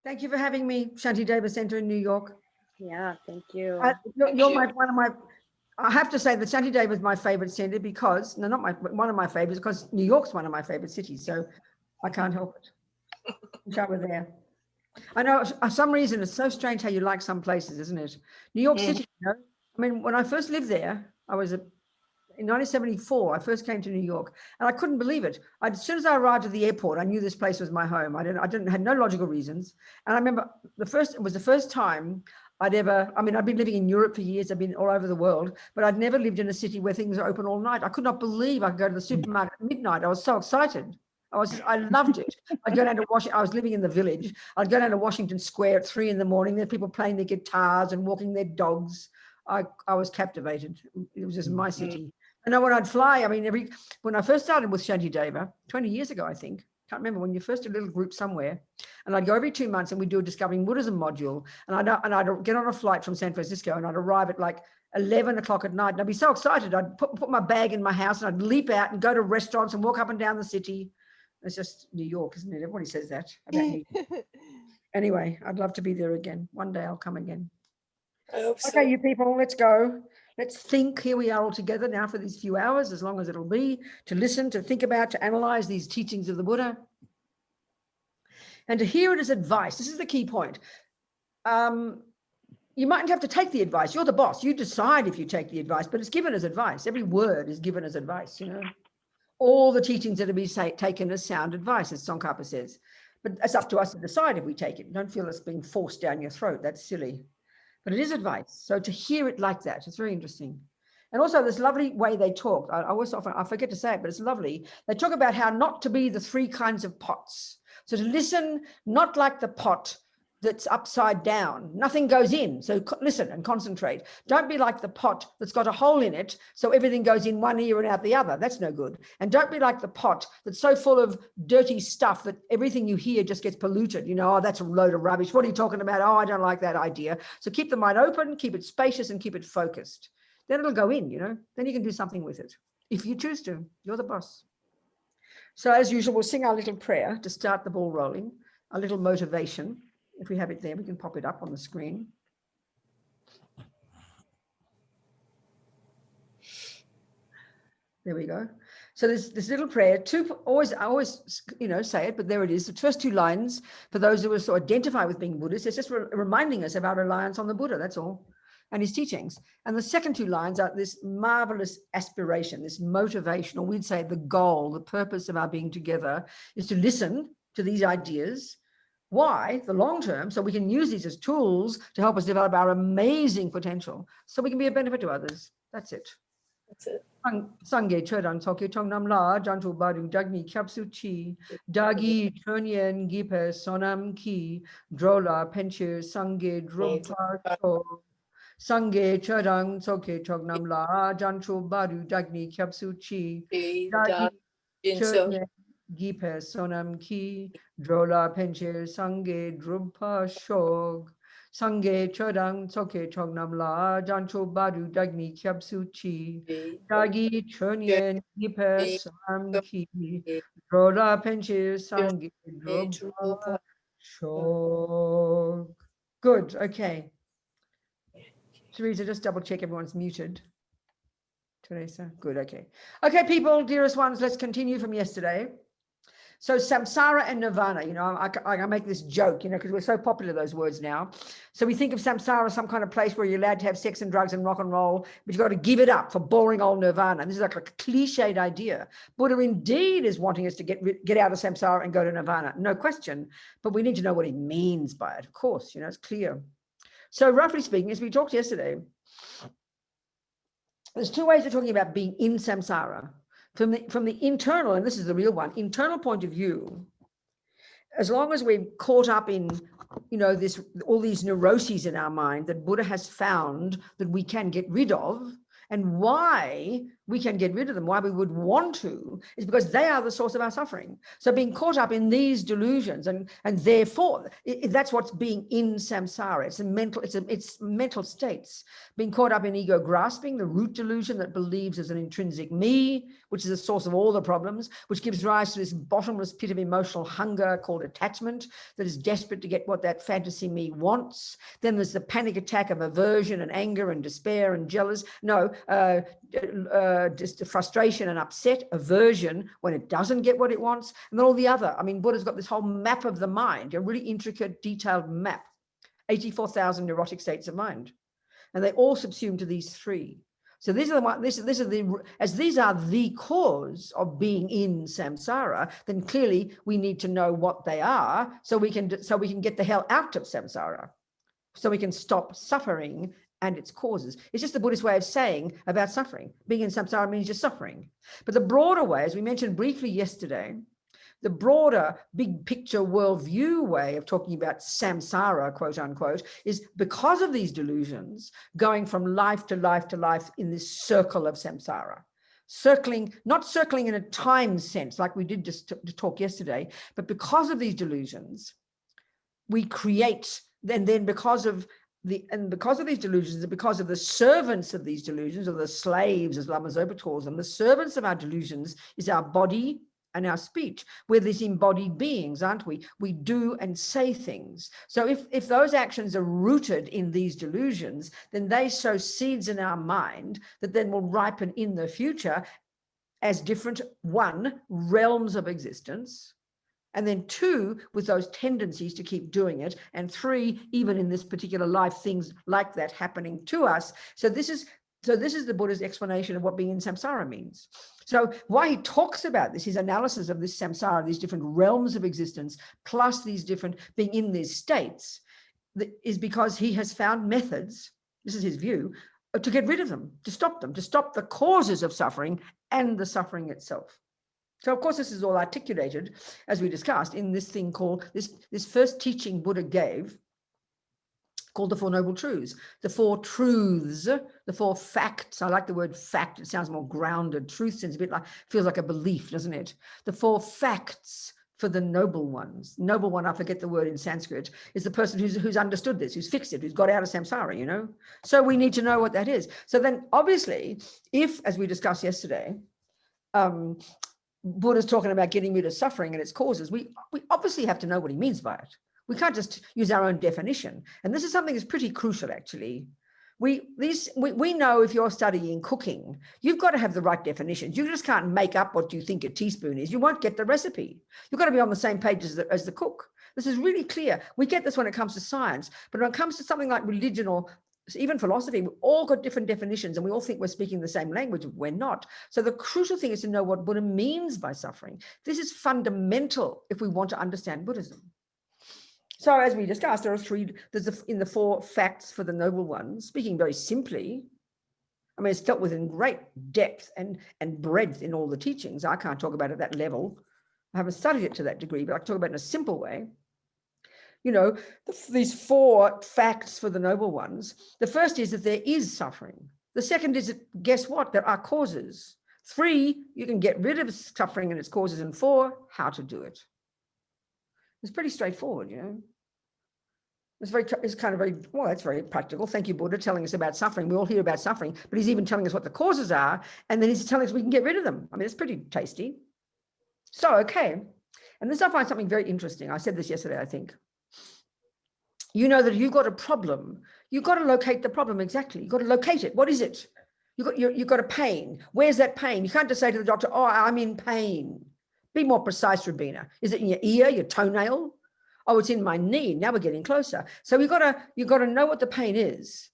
Thank you for having me, Shantideva Center in New York. Yeah, thank you. You're one of my. I have to say that Shantideva is my favorite center because not one of my favorites because New York's one of my favorite cities. So I can't help it. Wish I were there. I know for some reason it's so strange how you like some places, isn't it? New York City. I mean, when I first lived there, I was in 1974, I first came to New York, and I couldn't believe it. As soon as I arrived at the airport, I knew this place was my home. I had no logical reasons. And I remember it was the first time I'd been living in Europe for years. I've been all over the world, but I'd never lived in a city where things are open all night. I could not believe I could go to the supermarket at midnight. I was so excited. I loved it. I'd go down to Washington. I was living in the Village. I'd go down to Washington Square at 3 a.m. There are people playing their guitars and walking their dogs. I was captivated. It was just my city. I know when I'd fly, I mean, when I first started with Shantideva, 20 years ago, I think, can't remember, when you first did a little group somewhere, and I'd go every 2 months and we'd do a Discovering Buddhism module, and I'd get on a flight from San Francisco and I'd arrive at like 11 o'clock at night, and I'd be so excited. I'd put my bag in my house and I'd leap out and go to restaurants and walk up and down the city. It's just New York, isn't it? Everybody says that about New York. Anyway, I'd love to be there again. One day I'll come again. I hope so. Okay, you people, let's go. Let's think. Here we are all together now for these few hours, as long as it'll be, to listen, to think about, to analyze these teachings of the Buddha, and to hear it as advice. This is the key point. You mightn't have to take the advice. You're the boss. You decide if you take the advice, but it's given as advice. Every word is given as advice, you know. All the teachings that are being taken as sound advice, as Tsongkhapa says. But it's up to us to decide if we take it. Don't feel it's being forced down your throat. That's silly. But it is advice. So to hear it like that, it's very interesting. And also this lovely way they talk. I forget to say it, but it's lovely. They talk about how not to be the 3 kinds of pots. So to listen, not like the pot that's upside down. Nothing goes in. So listen and concentrate. Don't be like the pot that's got a hole in it, so everything goes in one ear and out the other. That's no good. And don't be like the pot that's so full of dirty stuff that everything you hear just gets polluted. You know, oh, that's a load of rubbish. What are you talking about? Oh, I don't like that idea. So keep the mind open, keep it spacious, and keep it focused. Then it'll go in, you know. Then you can do something with it. If you choose to, you're the boss. So as usual, we'll sing our little prayer to start the ball rolling, a little motivation. If we have it there, we can pop it up on the screen. There we go. So there's this little prayer. I always, say it, but there it is. The first 2 lines, for those who also identify with being Buddhist, it's just reminding us of our reliance on the Buddha, that's all, and his teachings. And the second 2 lines are this marvelous aspiration, this motivation, or we'd say the goal, the purpose of our being together is to listen to these ideas. Why? The long term, so we can use these as tools to help us develop our amazing potential, so we can be a benefit to others. That's it. That's it. Sangye Chodang Soke Tongnam La Jantu Badu Dagni Kyapsu Chi Dagi Chonyen Gipe Sonam Ki Drola Penche Sangye Drumpa Cho Sangye Chodang Soke Tongnam La Jantu Badu Dagni Kyapsu Chi Dagi Chonyen Gipe Sonam Ki Drola Penche Sangye Drumpa Shog Sangye Chodang Soke Chognam La Jancho Badu Dagni Kyapsu Chi Dagi Chonyen Gipe Sonam Ki Drola Penche Sangye Drumpa Shog. Good, okay. Teresa, just double check everyone's muted. Teresa, good, okay. Okay, people, dearest ones, let's continue from yesterday. So Samsara and Nirvana, I make this joke, because we're so popular, those words now. So we think of Samsara as some kind of place where you're allowed to have sex and drugs and rock and roll, but you've got to give it up for boring old Nirvana. This is like a cliched idea. Buddha indeed is wanting us to get out of Samsara and go to Nirvana, no question. But we need to know what he means by it, of course, it's clear. So roughly speaking, as we talked yesterday, there's 2 ways of talking about being in Samsara. From the internal, and this is the real one, internal point of view, as long as we're caught up in, all these neuroses in our mind that Buddha has found that we can get rid of, and why we can get rid of them, why we would want to, is because they are the source of our suffering. So being caught up in these delusions, and therefore that's what's being in samsara. It's mental states. Being caught up in ego grasping, the root delusion that believes there's an intrinsic me, which is the source of all the problems, which gives rise to this bottomless pit of emotional hunger called attachment that is desperate to get what that fantasy me wants. Then there's the panic attack of aversion and anger and despair and just frustration and upset, aversion when it doesn't get what it wants, and then all the other. I mean, Buddha's got this whole map of the mind, a really intricate, detailed map, 84,000 neurotic states of mind, and they all subsume to these three. So these are these are the cause of being in samsara. Then clearly we need to know what they are, so we can get the hell out of samsara, so we can stop suffering and its causes. It's just the Buddhist way of saying about suffering. Being in samsara means you're suffering. But the broader way, as we mentioned briefly yesterday, the broader big picture worldview way of talking about samsara, quote unquote, is because of these delusions, going from life to life to life in this circle of samsara. Not circling in a time sense like we did just to talk yesterday, but because of these delusions, we create, and then because of these delusions, and because of the servants of these delusions, or the slaves, as Lama Zopa calls them, the servants of our delusions is our body and our speech. We're these embodied beings, aren't we? We do and say things. So if those actions are rooted in these delusions, then they sow seeds in our mind that then will ripen in the future as different, one, realms of existence, and then two, with those tendencies to keep doing it, and three, even in this particular life, things like that happening to us. So this is the Buddha's explanation of what being in samsara means. So why he talks about this, his analysis of this samsara, these different realms of existence, plus these different being in these states, is because he has found methods, this is his view, to get rid of them, to stop the causes of suffering and the suffering itself. So of course, this is all articulated, as we discussed, in this thing called, this first teaching Buddha gave, called the Four Noble Truths, the four truths, the four facts. I like the word fact. It sounds more grounded. Truth sounds feels like a belief, doesn't it? The four facts for the noble ones. Noble one, I forget the word in Sanskrit, is the person who's understood this, who's fixed it, who's got out of samsara, you know? So we need to know what that is. So then obviously, if, as we discussed yesterday, Buddha's talking about getting rid of suffering and its causes, we obviously have to know what he means by it. We can't just use our own definition. And this is something that's pretty crucial, actually. We know if you're studying cooking, you've got to have the right definitions. You just can't make up what you think a teaspoon is. You won't get the recipe. You've got to be on the same page as the cook. This is really clear. We get this when it comes to science, but when it comes to something like religion or even philosophy, we've all got different definitions and we all think we're speaking the same language. We're not. So the crucial thing is to know what Buddha means by suffering. This is fundamental if we want to understand Buddhism. So as we discussed, there are three, in the four facts for the noble ones, speaking very simply, I mean, it's dealt with in great depth and breadth in all the teachings. I can't talk about it at that level. I haven't studied it to that degree, but I can talk about it in a simple way. You know, these four facts for the noble ones. The first is that there is suffering. The second is that, guess what? There are causes. 3, you can get rid of suffering and its causes. And 4, how to do it. It's pretty straightforward, you know. It's very practical. Thank you, Buddha, telling us about suffering. We all hear about suffering, but he's even telling us what the causes are, and then he's telling us we can get rid of them. I mean, it's pretty tasty. So, okay. And this I find something very interesting. I said this yesterday, I think. You know that if you've got a problem, you've got to locate the problem exactly. You've got to locate it. What is it? You've got a pain. Where's that pain? You can't just say to the doctor, oh, I'm in pain. Be more precise, Robina. Is it in your ear, your toenail? Oh, it's in my knee. Now we're getting closer. So you've got to know what the pain is.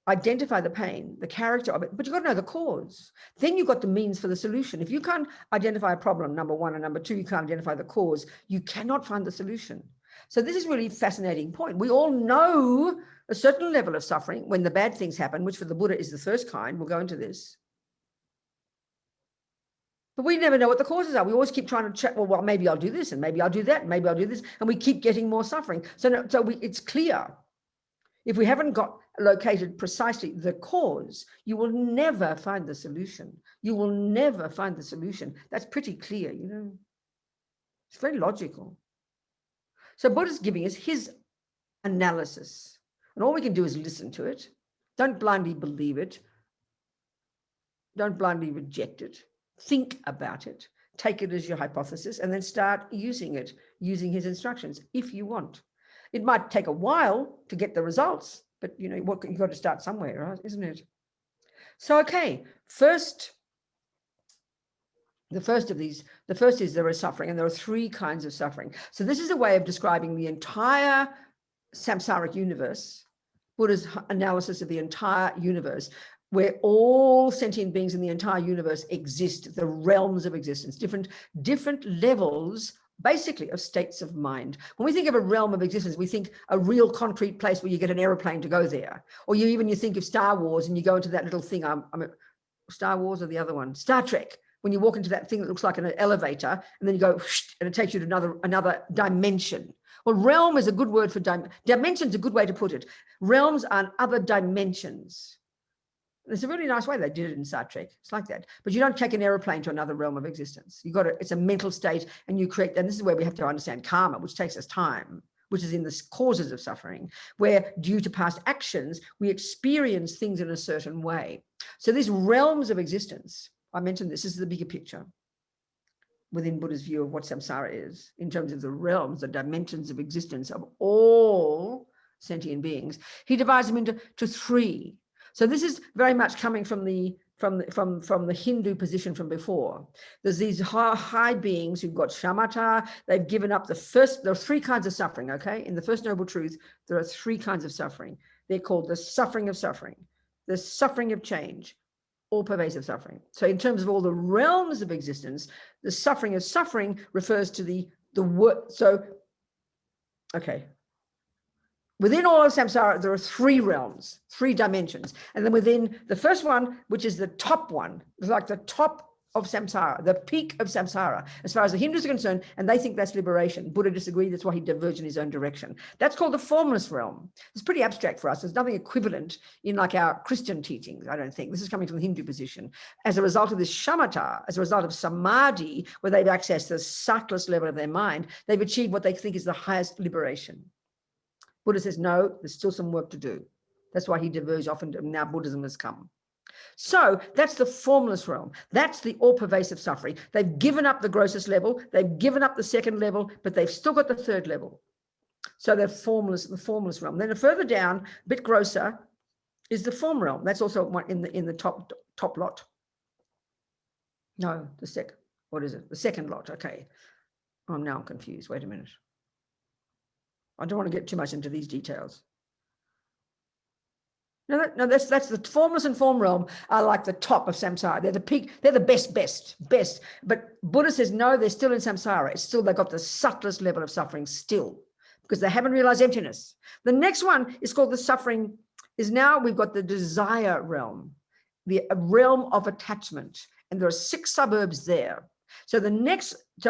Identify the pain, the character of it, but you've got to know the cause. Then you've got the means for the solution. If you can't identify a problem, number 1, and number 2, you can't identify the cause, you cannot find the solution. So this is really a fascinating point. We all know a certain level of suffering when the bad things happen, which for the Buddha is the first kind. We'll go into this. But we never know what the causes are. We always keep trying to check, well, maybe I'll do this, and maybe I'll do that, and maybe I'll do this, and we keep getting more suffering. So it's clear. If we haven't got located precisely the cause, you will never find the solution. You will never find the solution. That's pretty clear, you know. It's very logical. So Buddha's giving us his analysis. And all we can do is listen to it. Don't blindly believe it. Don't blindly reject it. Think about it. Take it as your hypothesis and then start using it, using his instructions if you want. It might take a while to get the results, but you know, you've got to start somewhere, right? Isn't it? So, okay, the first is there is suffering, and there are three kinds of suffering. So this is a way of describing the entire samsaric universe, Buddha's analysis of the entire universe, where all sentient beings in the entire universe exist, the realms of existence, different levels, basically, of states of mind. When we think of a realm of existence, we think a real concrete place where you get an aeroplane to go there. Or you think of Star Wars and you go into that little thing, Star Wars or the other one, Star Trek, when you walk into that thing that looks like an elevator and then you go, and it takes you to another dimension. Well, realm is a good word for dimension is a good way to put it. Realms are other dimensions. It's a really nice way they did it in Star Trek. It's like that. But you don't take an aeroplane to another realm of existence. It's a mental state, and you create, and this is where we have to understand karma, which takes us time, which is in the causes of suffering, where due to past actions, we experience things in a certain way. So these realms of existence, I mentioned this is the bigger picture within Buddha's view of what samsara is, in terms of the realms, the dimensions of existence of all sentient beings. He divides them into three. So this is very much coming from the Hindu position from before. There's these high beings who've got shamatha. They've given up there are three kinds of suffering, okay? In the First Noble Truth, there are three kinds of suffering. They're called the suffering of suffering, the suffering of change, all pervasive suffering. So in terms of all the realms of existence, the suffering of suffering refers to the word. So, okay. Within all of samsara, there are three realms, three dimensions. And then within the first one, which is the top one, it's like the top of samsara, the peak of samsara, as far as the Hindus are concerned, and they think that's liberation. Buddha disagreed. That's why he diverged in his own direction. That's called the formless realm. It's pretty abstract for us. There's nothing equivalent in like our Christian teachings, I don't think. This is coming from the Hindu position. As a result of this shamatha, as a result of samadhi, where they've accessed the subtlest level of their mind, they've achieved what they think is the highest liberation. Buddha says, no, there's still some work to do. That's why he diverged often, and now Buddhism has come. So that's the formless realm. That's the all-pervasive suffering. They've given up the grossest level. They've given up the second level, but they've still got the third level. So they're formless, the formless realm. Then further down, a bit grosser, is the form realm. That's also one in the top lot. No, the second. What is it? The second lot. Okay. Oh, now I'm confused. Wait a minute. I don't want to get too much into these details. No, that's the formless and form realm are like the top of samsara. They're the peak. They're the best. But Buddha says, no, they're still in samsara. It's still, they've got the subtlest level of suffering still, because they haven't realized emptiness. The next one is called the suffering, is now we've got the desire realm, the realm of attachment. And there are 6 suburbs there. So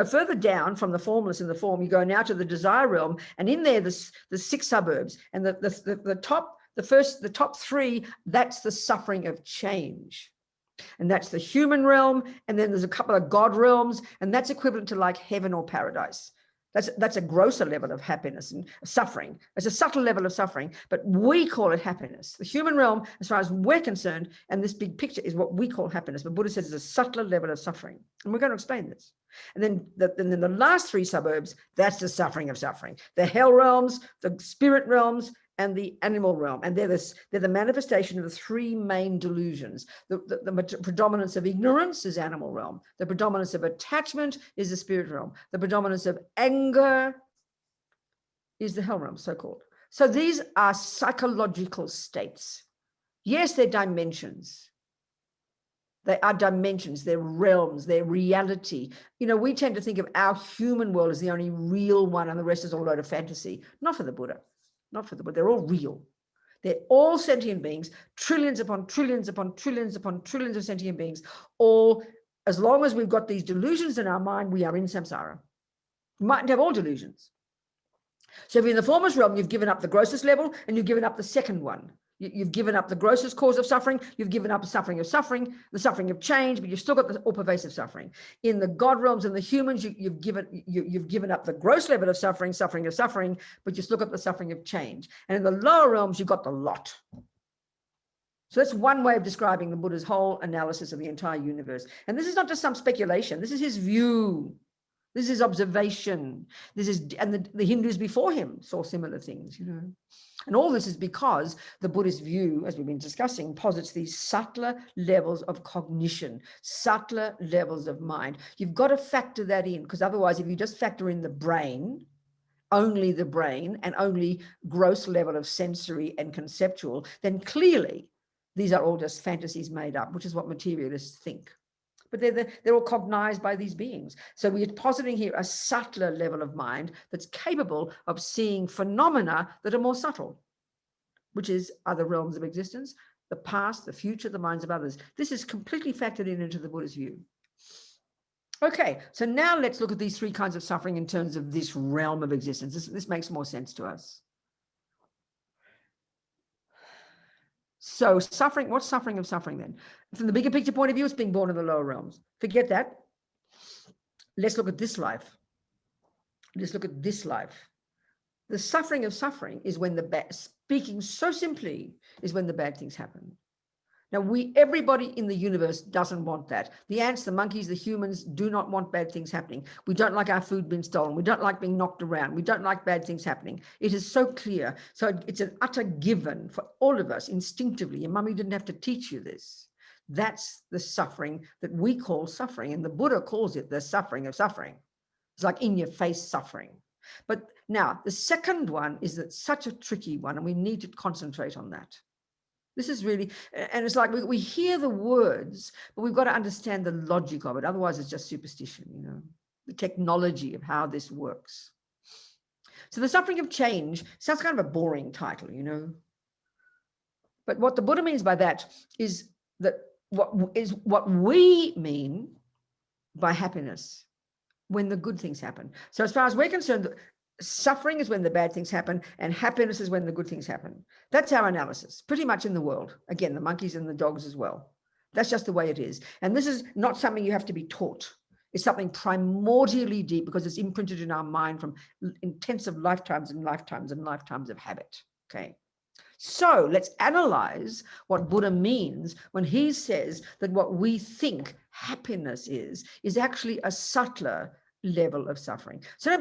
further down from the formless and the form, you go now to the desire realm, and in there, the 6 suburbs, and the top 3, that's the suffering of change. And that's the human realm. And then there's a couple of God realms, and that's equivalent to like heaven or paradise. That's a grosser level of happiness and suffering. It's a subtle level of suffering, but we call it happiness. The human realm, as far as we're concerned, and this big picture is what we call happiness. But Buddha says it's a subtler level of suffering. And we're going to explain this. And then the last 3 suburbs, that's the suffering of suffering. The hell realms, the spirit realms, and the animal realm. And they're the manifestation of the 3 main delusions. The predominance of ignorance is animal realm. The predominance of attachment is the spirit realm. The predominance of anger is the hell realm, so-called. So these are psychological states. Yes, they're dimensions. They are dimensions, they're realms, they're reality. You know, we tend to think of our human world as the only real one, and the rest is all a load of fantasy. Not for the Buddha. Not for the Buddha. They're all real. They're all sentient beings, trillions upon trillions upon trillions upon trillions of sentient beings. All, as long as we've got these delusions in our mind, we are in samsara. We mightn't have all delusions. So if you're in the formless realm, you've given up the grossest level and you've given up the second one. You've given up the grossest cause of suffering. You've given up the suffering, the suffering of change, but you've still got the all-pervasive suffering. In the God realms and the humans, you've given up the gross level of suffering, but you've still got the suffering of change. And in the lower realms, you've got the lot. So that's one way of describing the Buddha's whole analysis of the entire universe. And this is not just some speculation. This is his view. This is observation. And the Hindus before him saw similar things, you know. And all this is because the Buddhist view, as we've been discussing, posits these subtler levels of cognition, subtler levels of mind. You've got to factor that in, because otherwise, if you just factor in the brain, only the brain, and only gross level of sensory and conceptual, then clearly these are all just fantasies made up, which is what materialists think. But they're all cognized by these beings. So we're positing here a subtler level of mind that's capable of seeing phenomena that are more subtle, which is other realms of existence, the past, the future, the minds of others. This is completely factored into the Buddhist view. Okay, so now let's look at these three kinds of suffering in terms of this realm of existence. This makes more sense to us. So suffering, what's suffering of suffering then? From the bigger picture point of view, it's being born in the lower realms. Forget that. Let's look at this life. Let's look at this life. The suffering of suffering is when speaking so simply, is when the bad things happen. Now, everybody in the universe doesn't want that. The ants, the monkeys, the humans do not want bad things happening. We don't like our food being stolen. We don't like being knocked around. We don't like bad things happening. It is so clear. So it's an utter given for all of us instinctively. Your mummy didn't have to teach you this. That's the suffering that we call suffering. And the Buddha calls it the suffering of suffering. It's like in your face suffering. But now the second one is that such a tricky one, and we need to concentrate on that. This is really, and it's like we hear the words, but we've got to understand the logic of it. Otherwise, it's just superstition, you know, the technology of how this works. So the suffering of change sounds kind of a boring title, you know. But what the Buddha means by that is that what we mean by happiness when the good things happen. So as far as we're concerned, suffering is when the bad things happen, and happiness is when the good things happen. That's our analysis, pretty much in the world. Again, the monkeys and the dogs as well. That's just the way it is. And this is not something you have to be taught. It's something primordially deep because it's imprinted in our mind from intensive lifetimes and lifetimes and lifetimes of habit. Okay. So let's analyze what Buddha means when he says that what we think happiness is actually a subtler level of suffering. So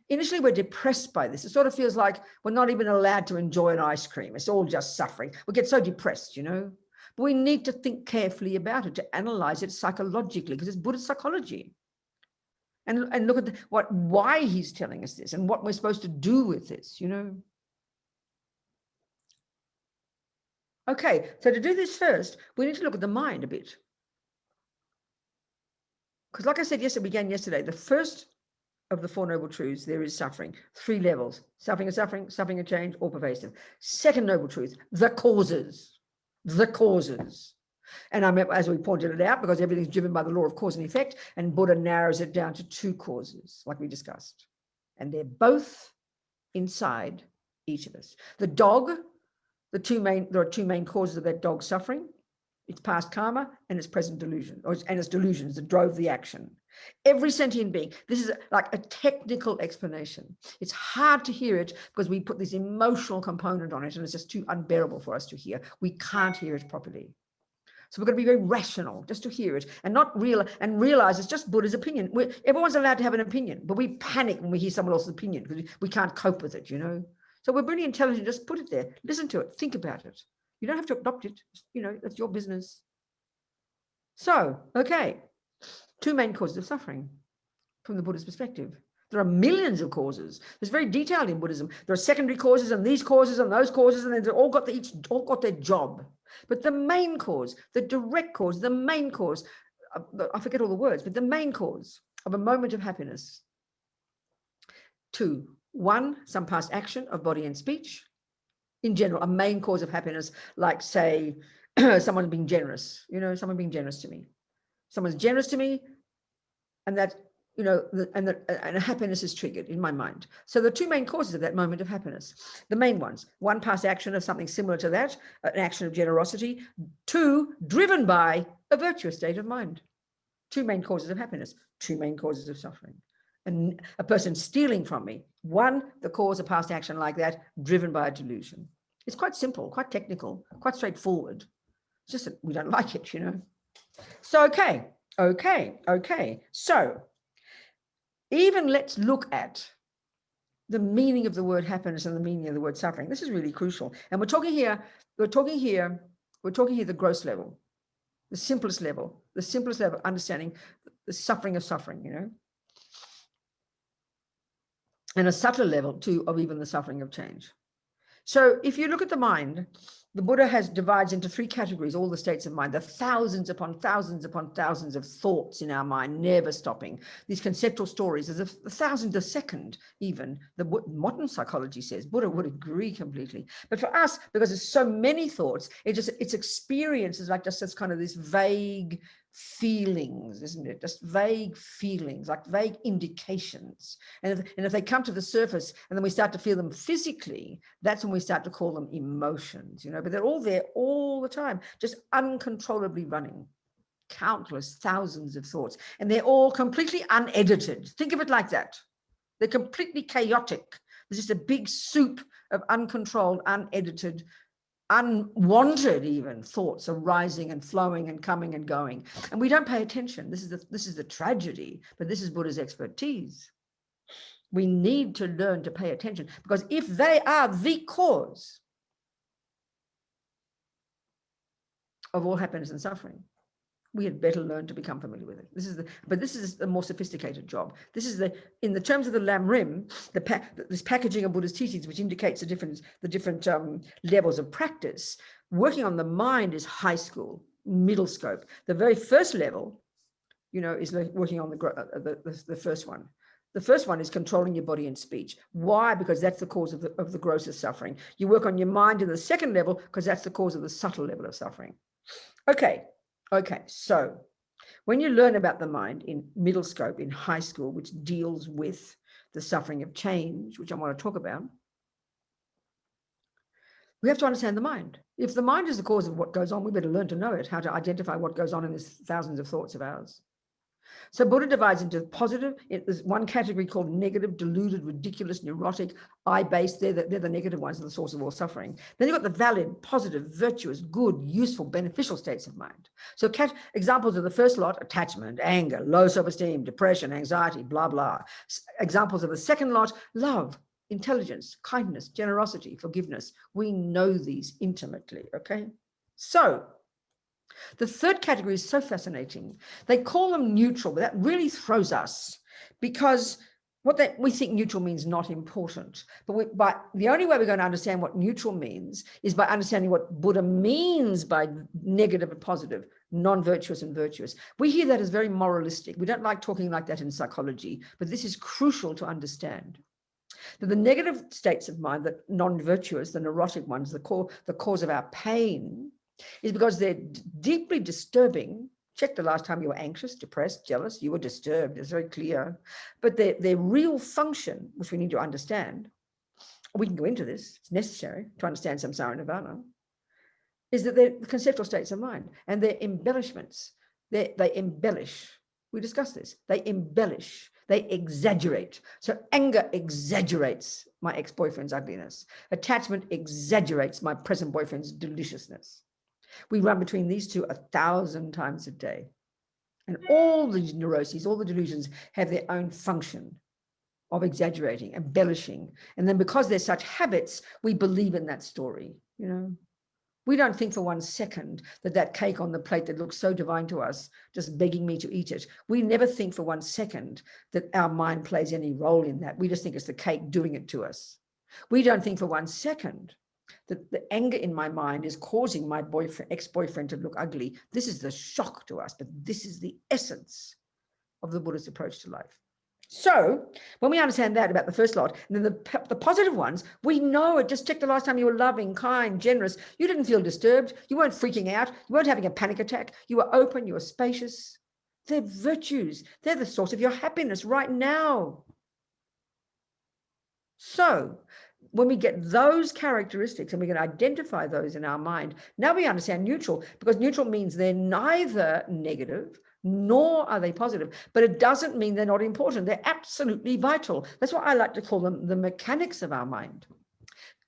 initially we're depressed by this. It sort of feels like we're not even allowed to enjoy an ice cream. It's all just suffering. We get so depressed, you know. But we need to think carefully about it, to analyze it psychologically, because it's Buddhist psychology. And look at why he's telling us this and what we're supposed to do with this, you know. Okay, so to do this first, we need to look at the mind a bit. Because like I said yesterday, the first of the Four Noble Truths, there is suffering. 3 levels: suffering of change, all pervasive. Second Noble Truth, the causes. And as we pointed it out, because everything's driven by the law of cause and effect, and Buddha narrows it down to 2 causes, like we discussed. And they're both inside each of us. The dog, there are 2 main causes of that dog's suffering. It's past karma and its present delusion, and its delusions that drove the action. Every sentient being, this is like a technical explanation. It's hard to hear it because we put this emotional component on it, and it's just too unbearable for us to hear. We can't hear it properly. So we've got to be very rational just to hear it and not realize it's just Buddha's opinion. Everyone's allowed to have an opinion, but we panic when we hear someone else's opinion because we can't cope with it, you know. So we're really intelligent. Just put it there, listen to it, think about it. You don't have to adopt it. You know, that's your business. So, okay, 2 main causes of suffering from the Buddhist perspective. There are millions of causes. It's very detailed in Buddhism. There are secondary causes and these causes and those causes, and they've all got their job. But the main cause, the direct cause, the main cause, I forget all the words, but the main cause of a moment of happiness. 2, 1, some past action of body and speech. In general, a main cause of happiness, like say, someone being generous, you know, someone being generous to me. Someone's generous to me, and that you know, and happiness is triggered in my mind. So the two main causes of that moment of happiness, the main ones: one, past action of something similar to that, an action of generosity; two, driven by a virtuous state of mind. Two main causes of happiness, two main causes of suffering. And a person stealing from me, one, the cause of past action like that, driven by a delusion. It's quite simple, quite technical, quite straightforward. It's just that we don't like it, you know. So, okay. So even let's look at the meaning of the word happiness and the meaning of the word suffering. This is really crucial. And we're talking here the gross level, the simplest level of understanding the suffering of suffering, you know. And a subtler level too of even the suffering of change. So if you look at the mind, the Buddha divides into three categories all the states of mind, the thousands upon thousands upon thousands of thoughts in our mind, never stopping. These conceptual stories, there's a thousand a second even. The modern psychology says, Buddha would agree completely. But for us, because there's so many thoughts, it's experiences like just this kind of this vague feelings, isn't it? Just vague feelings, like vague indications. And if they come to the surface and then we start to feel them physically, that's when we start to call them emotions, you know, but they're all there all the time, just uncontrollably running, countless thousands of thoughts. And they're all completely unedited. Think of it like that. They're completely chaotic. There's just a big soup of uncontrolled, unedited, unwanted even thoughts arising and flowing and coming and going, and we don't pay attention. This is the tragedy, but this is Buddha's expertise. We need to learn to pay attention, because if they are the cause of all happiness and suffering, we had better learn to become familiar with it. This is a more sophisticated job. This is in the terms of the Lam Rim, this packaging of Buddha's teachings, which indicates the different levels of practice. Working on the mind is high school, middle scope. The very first level, you know, is working on the first one. The first one is controlling your body and speech. Why? Because that's the cause of the grossest suffering. You work on your mind in the second level because that's the cause of the subtle level of suffering. Okay, so when you learn about the mind in middle scope, in high school, which deals with the suffering of change, which I want to talk about, we have to understand the mind. If the mind is the cause of what goes on, we better learn to know it, how to identify what goes on in these thousands of thoughts of ours. So Buddha divides into positive. There's one category called negative, deluded, ridiculous, neurotic, I-based. They're the negative ones, the source of all suffering. Then you've got the valid, positive, virtuous, good, useful, beneficial states of mind. So examples of the first lot: attachment, anger, low self-esteem, depression, anxiety, blah, blah. Examples of the second lot: love, intelligence, kindness, generosity, forgiveness. We know these intimately, okay? So the third category is so fascinating. They call them neutral, but that really throws us, because we think neutral means not important. But the only way we're going to understand what neutral means is by understanding what Buddha means by negative and positive, non-virtuous and virtuous. We hear that as very moralistic. We don't like talking like that in psychology, but this is crucial to understand. That the negative states of mind, the non-virtuous, the neurotic ones, the cause of our pain, is because they're deeply disturbing. Check the last time you were anxious, depressed, jealous. You were disturbed. It's very clear. But their real function, which we need to understand, we can go into this, it's necessary to understand Samsara and Nirvana, is that they're the conceptual states of mind, and they're embellishments. They embellish. We discussed this. They embellish. They exaggerate. So anger exaggerates my ex-boyfriend's ugliness. Attachment exaggerates my present boyfriend's deliciousness. We run between these two 1,000 times a day. And all the neuroses, all the delusions have their own function of exaggerating, embellishing. And then because they're such habits, we believe in that story, you know. We don't think for 1 second that cake on the plate that looks so divine to us, just begging me to eat it. We never think for 1 second that our mind plays any role in that. We just think it's the cake doing it to us. We don't think for 1 second that the anger in my mind is causing my ex-boyfriend to look ugly. This is the shock to us, but this is the essence of the Buddhist approach to life. So when we understand that about the first lot, and then the positive ones, we know it. Just check the last time you were loving, kind, generous. You didn't feel disturbed. You weren't freaking out. You weren't having a panic attack. You were open. You were spacious. They're virtues. They're the source of your happiness right now. So when we get those characteristics and we can identify those in our mind, now we understand neutral, because neutral means they're neither negative nor are they positive, but it doesn't mean they're not important. They're absolutely vital. That's what I like to call them the mechanics of our mind.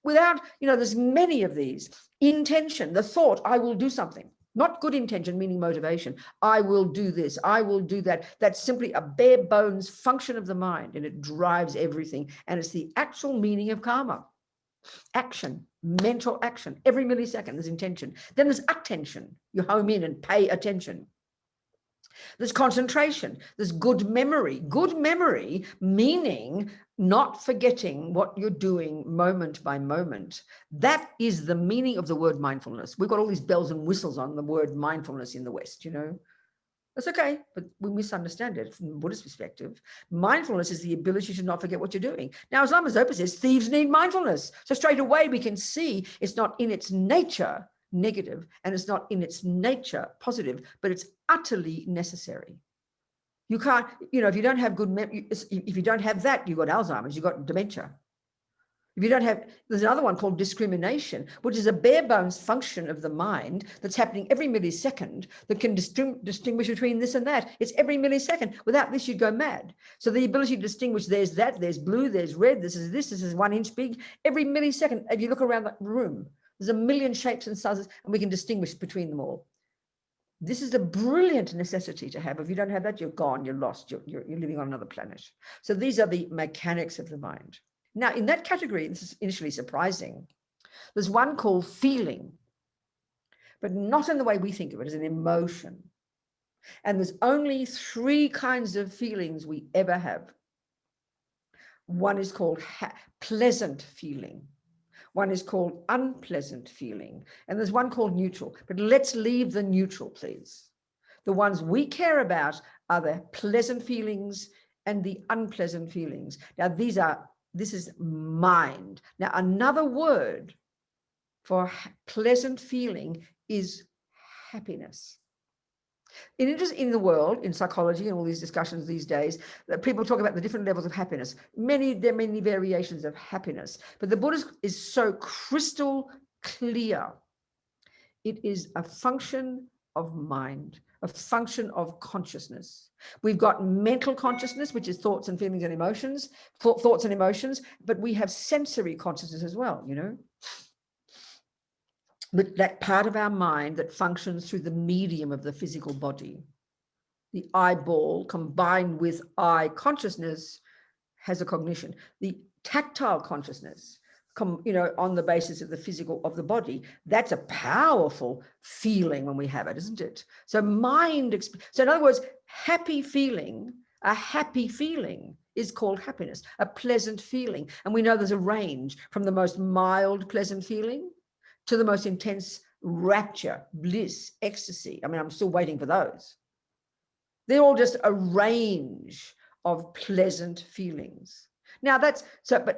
Without, there's many of these. Intention, the thought, I will do something. Not good intention, meaning motivation. I will do this. I will do that. That's simply a bare bones function of the mind, and it drives everything. And it's the actual meaning of karma. Action, mental action. Every millisecond, there's intention. Then there's attention. You home in and pay attention. There's concentration. There's good memory. Good memory, meaning not forgetting what you're doing moment by moment. That is the meaning of the word mindfulness. We've got all these bells and whistles on the word mindfulness in the West, That's okay, but we misunderstand it from a Buddhist perspective. Mindfulness is the ability to not forget what you're doing. Now, as Lama Zopa says, thieves need mindfulness. So straight away we can see it's not in its nature negative, and it's not in its nature positive, but it's utterly necessary. You can't, if you don't have good memory, if you don't have that, you've got Alzheimer's, you've got dementia. If you don't have, there's another one called discrimination, which is a bare bones function of the mind that's happening every millisecond that can distinguish between this and that. It's every millisecond. Without this, you'd go mad. So the ability to distinguish, there's that, there's blue, there's red, this is 1 inch big. Every millisecond, if you look around the room, there's a million shapes and sizes, and we can distinguish between them all. This is a brilliant necessity to have. If you don't have that, you're gone, you're lost, you're living on another planet. So these are the mechanics of the mind. Now, in that category, this is initially surprising. There's one called feeling, but not in the way we think of it, as an emotion. And there's only 3 kinds of feelings we ever have. One is called pleasant feeling. One is called unpleasant feeling. And there's one called neutral. But let's leave the neutral, please. The ones we care about are the pleasant feelings and the unpleasant feelings. Now, this is mind. Now, another word for pleasant feeling is happiness. In the world, in psychology and all these discussions these days, that people talk about the different levels of happiness. There are many variations of happiness, but the Buddhist is so crystal clear. It is a function of mind, a function of consciousness. We've got mental consciousness, which is thoughts and feelings and emotions, but we have sensory consciousness as well, But that part of our mind that functions through the medium of the physical body. The eyeball combined with eye consciousness has a cognition. The tactile consciousness, on the basis of the physical of the body, that's a powerful feeling when we have it, isn't it? So so in other words, a happy feeling is called happiness, a pleasant feeling. And we know there's a range from the most mild pleasant feeling to the most intense rapture, bliss, ecstasy. I mean, I'm still waiting for those. They're all just a range of pleasant feelings. Now but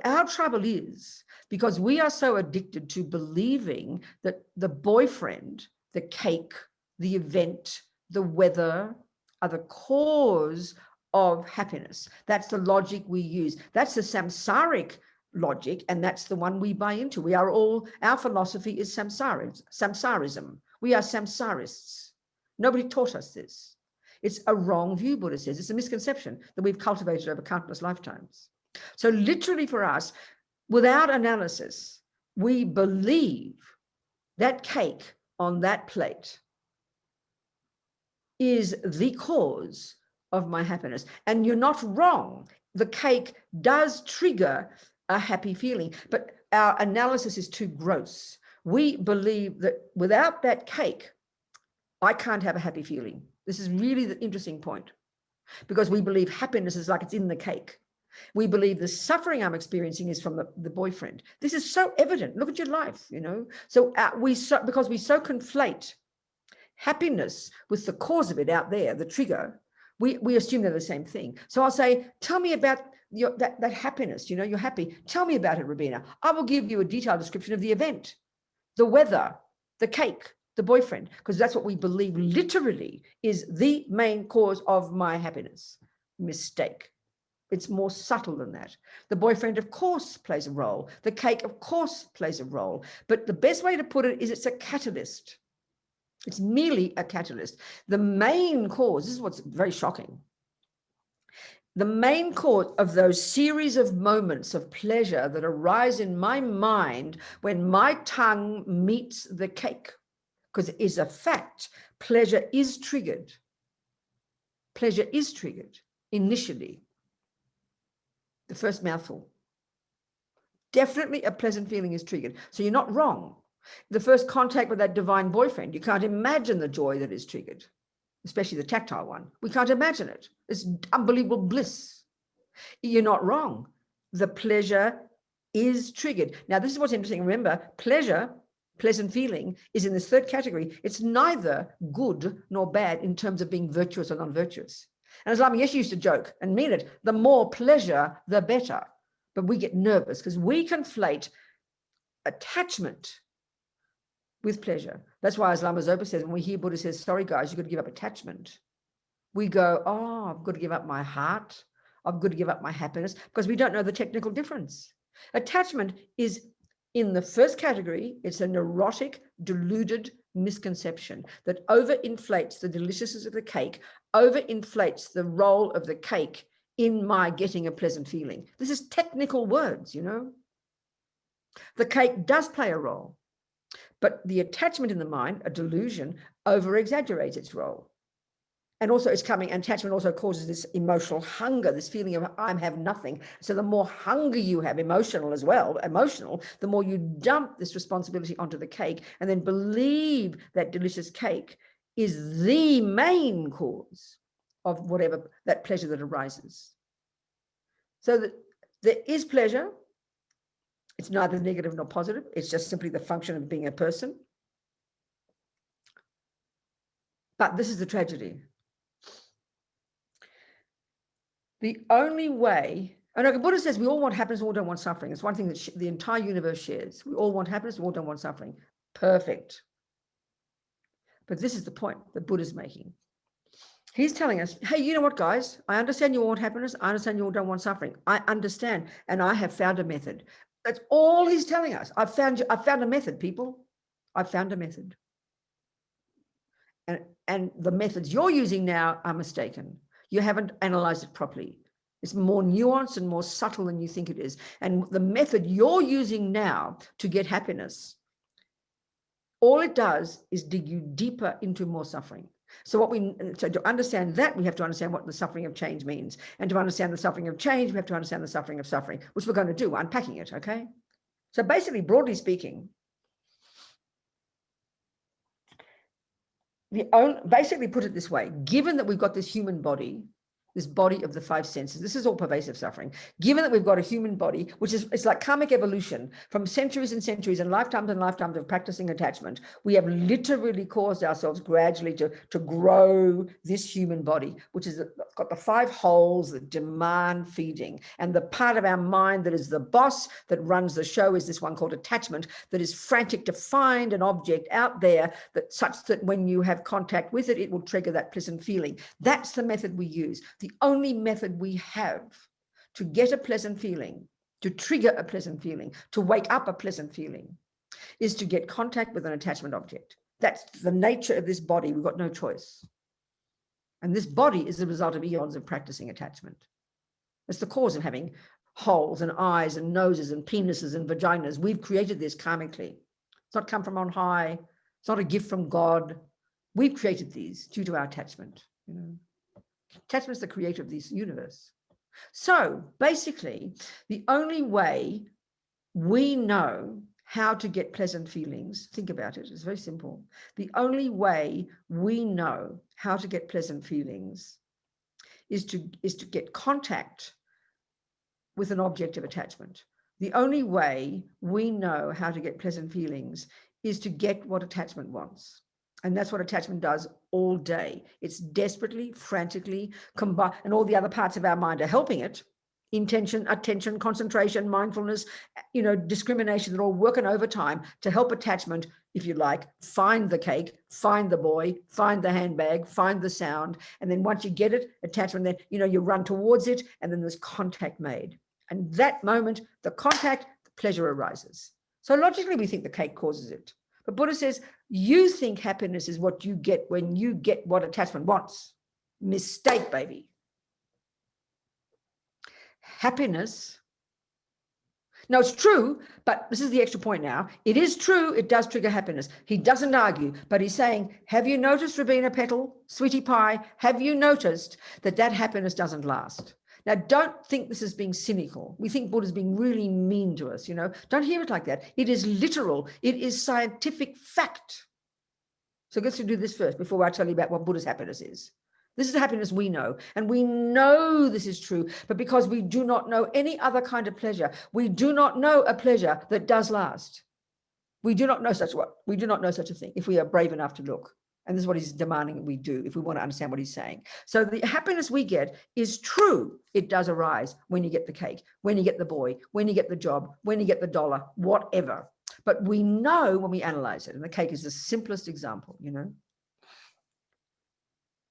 our trouble is, because we are so addicted to believing that the boyfriend, the cake, the event, the weather are the cause of happiness. That's the logic we use. That's the samsaric logic, and that's the one we buy into. Our philosophy is samsarism. We are samsarists. Nobody taught us this. It's a wrong view, Buddha says. It's a misconception that we've cultivated over countless lifetimes. So literally for us, without analysis, we believe that cake on that plate is the cause of my happiness. And you're not wrong. The cake does trigger a happy feeling, but our analysis is too gross. We believe that without that cake, I can't have a happy feeling. This is really the interesting point, because we believe happiness is like it's in the cake. We believe the suffering I'm experiencing is from the boyfriend. This is so evident. Look at your life, So because we so conflate happiness with the cause of it out there, the trigger, we assume they're the same thing. So I'll say, tell me about that happiness, you're happy. Tell me about it, Robina. I will give you a detailed description of the event, the weather, the cake, the boyfriend, because that's what we believe literally is the main cause of my happiness. Mistake. It's more subtle than that. The boyfriend, of course, plays a role. The cake, of course, plays a role. But the best way to put it is it's a catalyst. It's merely a catalyst. The main cause, this is what's very shocking. The main cause of those series of moments of pleasure that arise in my mind when my tongue meets the cake, because it is a fact, pleasure is triggered. Pleasure is triggered initially. The first mouthful. Definitely a pleasant feeling is triggered. So you're not wrong. The first contact with that divine boyfriend, you can't imagine the joy that is triggered, especially the tactile one. We can't imagine it. It's unbelievable bliss. You're not wrong. The pleasure is triggered. Now, this is what's interesting. Remember, pleasure, pleasant feeling, is in this third category. It's neither good nor bad in terms of being virtuous or non-virtuous. And as Lama Yeshe used to joke and mean it, the more pleasure, the better. But we get nervous because we conflate attachment with pleasure. That's why, as Lama Zopa says, when we hear Buddha says, sorry, guys, you've got to give up attachment, we go, oh, I've got to give up my heart. I've got to give up my happiness, because we don't know the technical difference. Attachment is in the first category. It's a neurotic, deluded misconception that overinflates the deliciousness of the cake, overinflates the role of the cake in my getting a pleasant feeling. This is technical words, you know. The cake does play a role, but the attachment in the mind, a delusion, over-exaggerates its role. And also it's coming, attachment also causes this emotional hunger, this feeling of I have nothing. So the more hunger you have, emotional as well, the more you dump this responsibility onto the cake and then believe that delicious cake is the main cause of whatever, that pleasure that arises. So that there is pleasure. It's neither negative nor positive. It's just simply the function of being a person. But this is the tragedy. The only way, and like Buddha says, we all want happiness, we all don't want suffering. It's one thing that the entire universe shares. We all want happiness, we all don't want suffering. Perfect. But this is the point that Buddha's making. He's telling us, hey, you know what, guys? I understand you all want happiness. I understand you all don't want suffering. I understand, and I have found a method. That's all he's telling us. I've found a method, people. I've found a method. And the methods you're using now are mistaken. You haven't analyzed it properly. It's more nuanced and more subtle than you think it is. And the method you're using now to get happiness, all it does is dig you deeper into more suffering. So to understand that, we have to understand what the suffering of change means. And to understand the suffering of change, we have to understand the suffering of suffering, which we're going to do, unpacking it, okay? So basically, broadly speaking, basically put it this way, given that we've got this human body, this body of the five senses, this is all pervasive suffering. Given that we've got a human body, which is, it's like karmic evolution from centuries and centuries and lifetimes of practicing attachment, we have literally caused ourselves gradually to grow this human body, which is got the five holes that demand feeding. And the part of our mind that is the boss that runs the show is this one called attachment, that is frantic to find an object out there that such that when you have contact with it, it will trigger that pleasant feeling. That's the method we use. The only method we have to get a pleasant feeling, to trigger a pleasant feeling, to wake up a pleasant feeling, is to get contact with an attachment object. That's the nature of this body. We've got no choice. And this body is the result of eons of practicing attachment. It's the cause of having holes and eyes and noses and penises and vaginas. We've created this karmically. It's not come from on high. It's not a gift from God. We've created these due to our attachment, you know. Attachment is the creator of this universe. So basically, the only way we know how to get pleasant feelings, think about it, it's very simple. The only way we know how to get pleasant feelings is to get contact with an object of attachment. The only way we know how to get pleasant feelings is to get what attachment wants. And that's what attachment does all day. It's desperately, frantically combined, and all the other parts of our mind are helping it. intention, attention, concentration, mindfulness, discrimination, they're all working overtime to help attachment, if you like, find the cake, find the boy, find the handbag, find the sound. And then once you get it, attachment, then, you run towards it, and then there's contact made. And that moment, the contact, the pleasure arises. So logically, we think the cake causes it. But Buddha says, you think happiness is what you get when you get what attachment wants. Mistake, baby. Happiness. No, it's true, but this is the extra point now. It is true, it does trigger happiness. He doesn't argue, but he's saying, have you noticed, Robina Petal, sweetie pie, have you noticed that happiness doesn't last? Now, don't think this is being cynical. We think Buddha's being really mean to us, Don't hear it like that. It is literal. It is scientific fact. So let's do this first before I tell you about what Buddha's happiness is. This is the happiness we know. And we know this is true, but because we do not know any other kind of pleasure, we do not know a pleasure that does last. We do not know such a thing if we are brave enough to look. And this is what he's demanding that we do if we want to understand what he's saying. So the happiness we get is true. It does arise when you get the cake, when you get the boy, when you get the job, when you get the dollar, whatever. But we know when we analyze it, and the cake is the simplest example,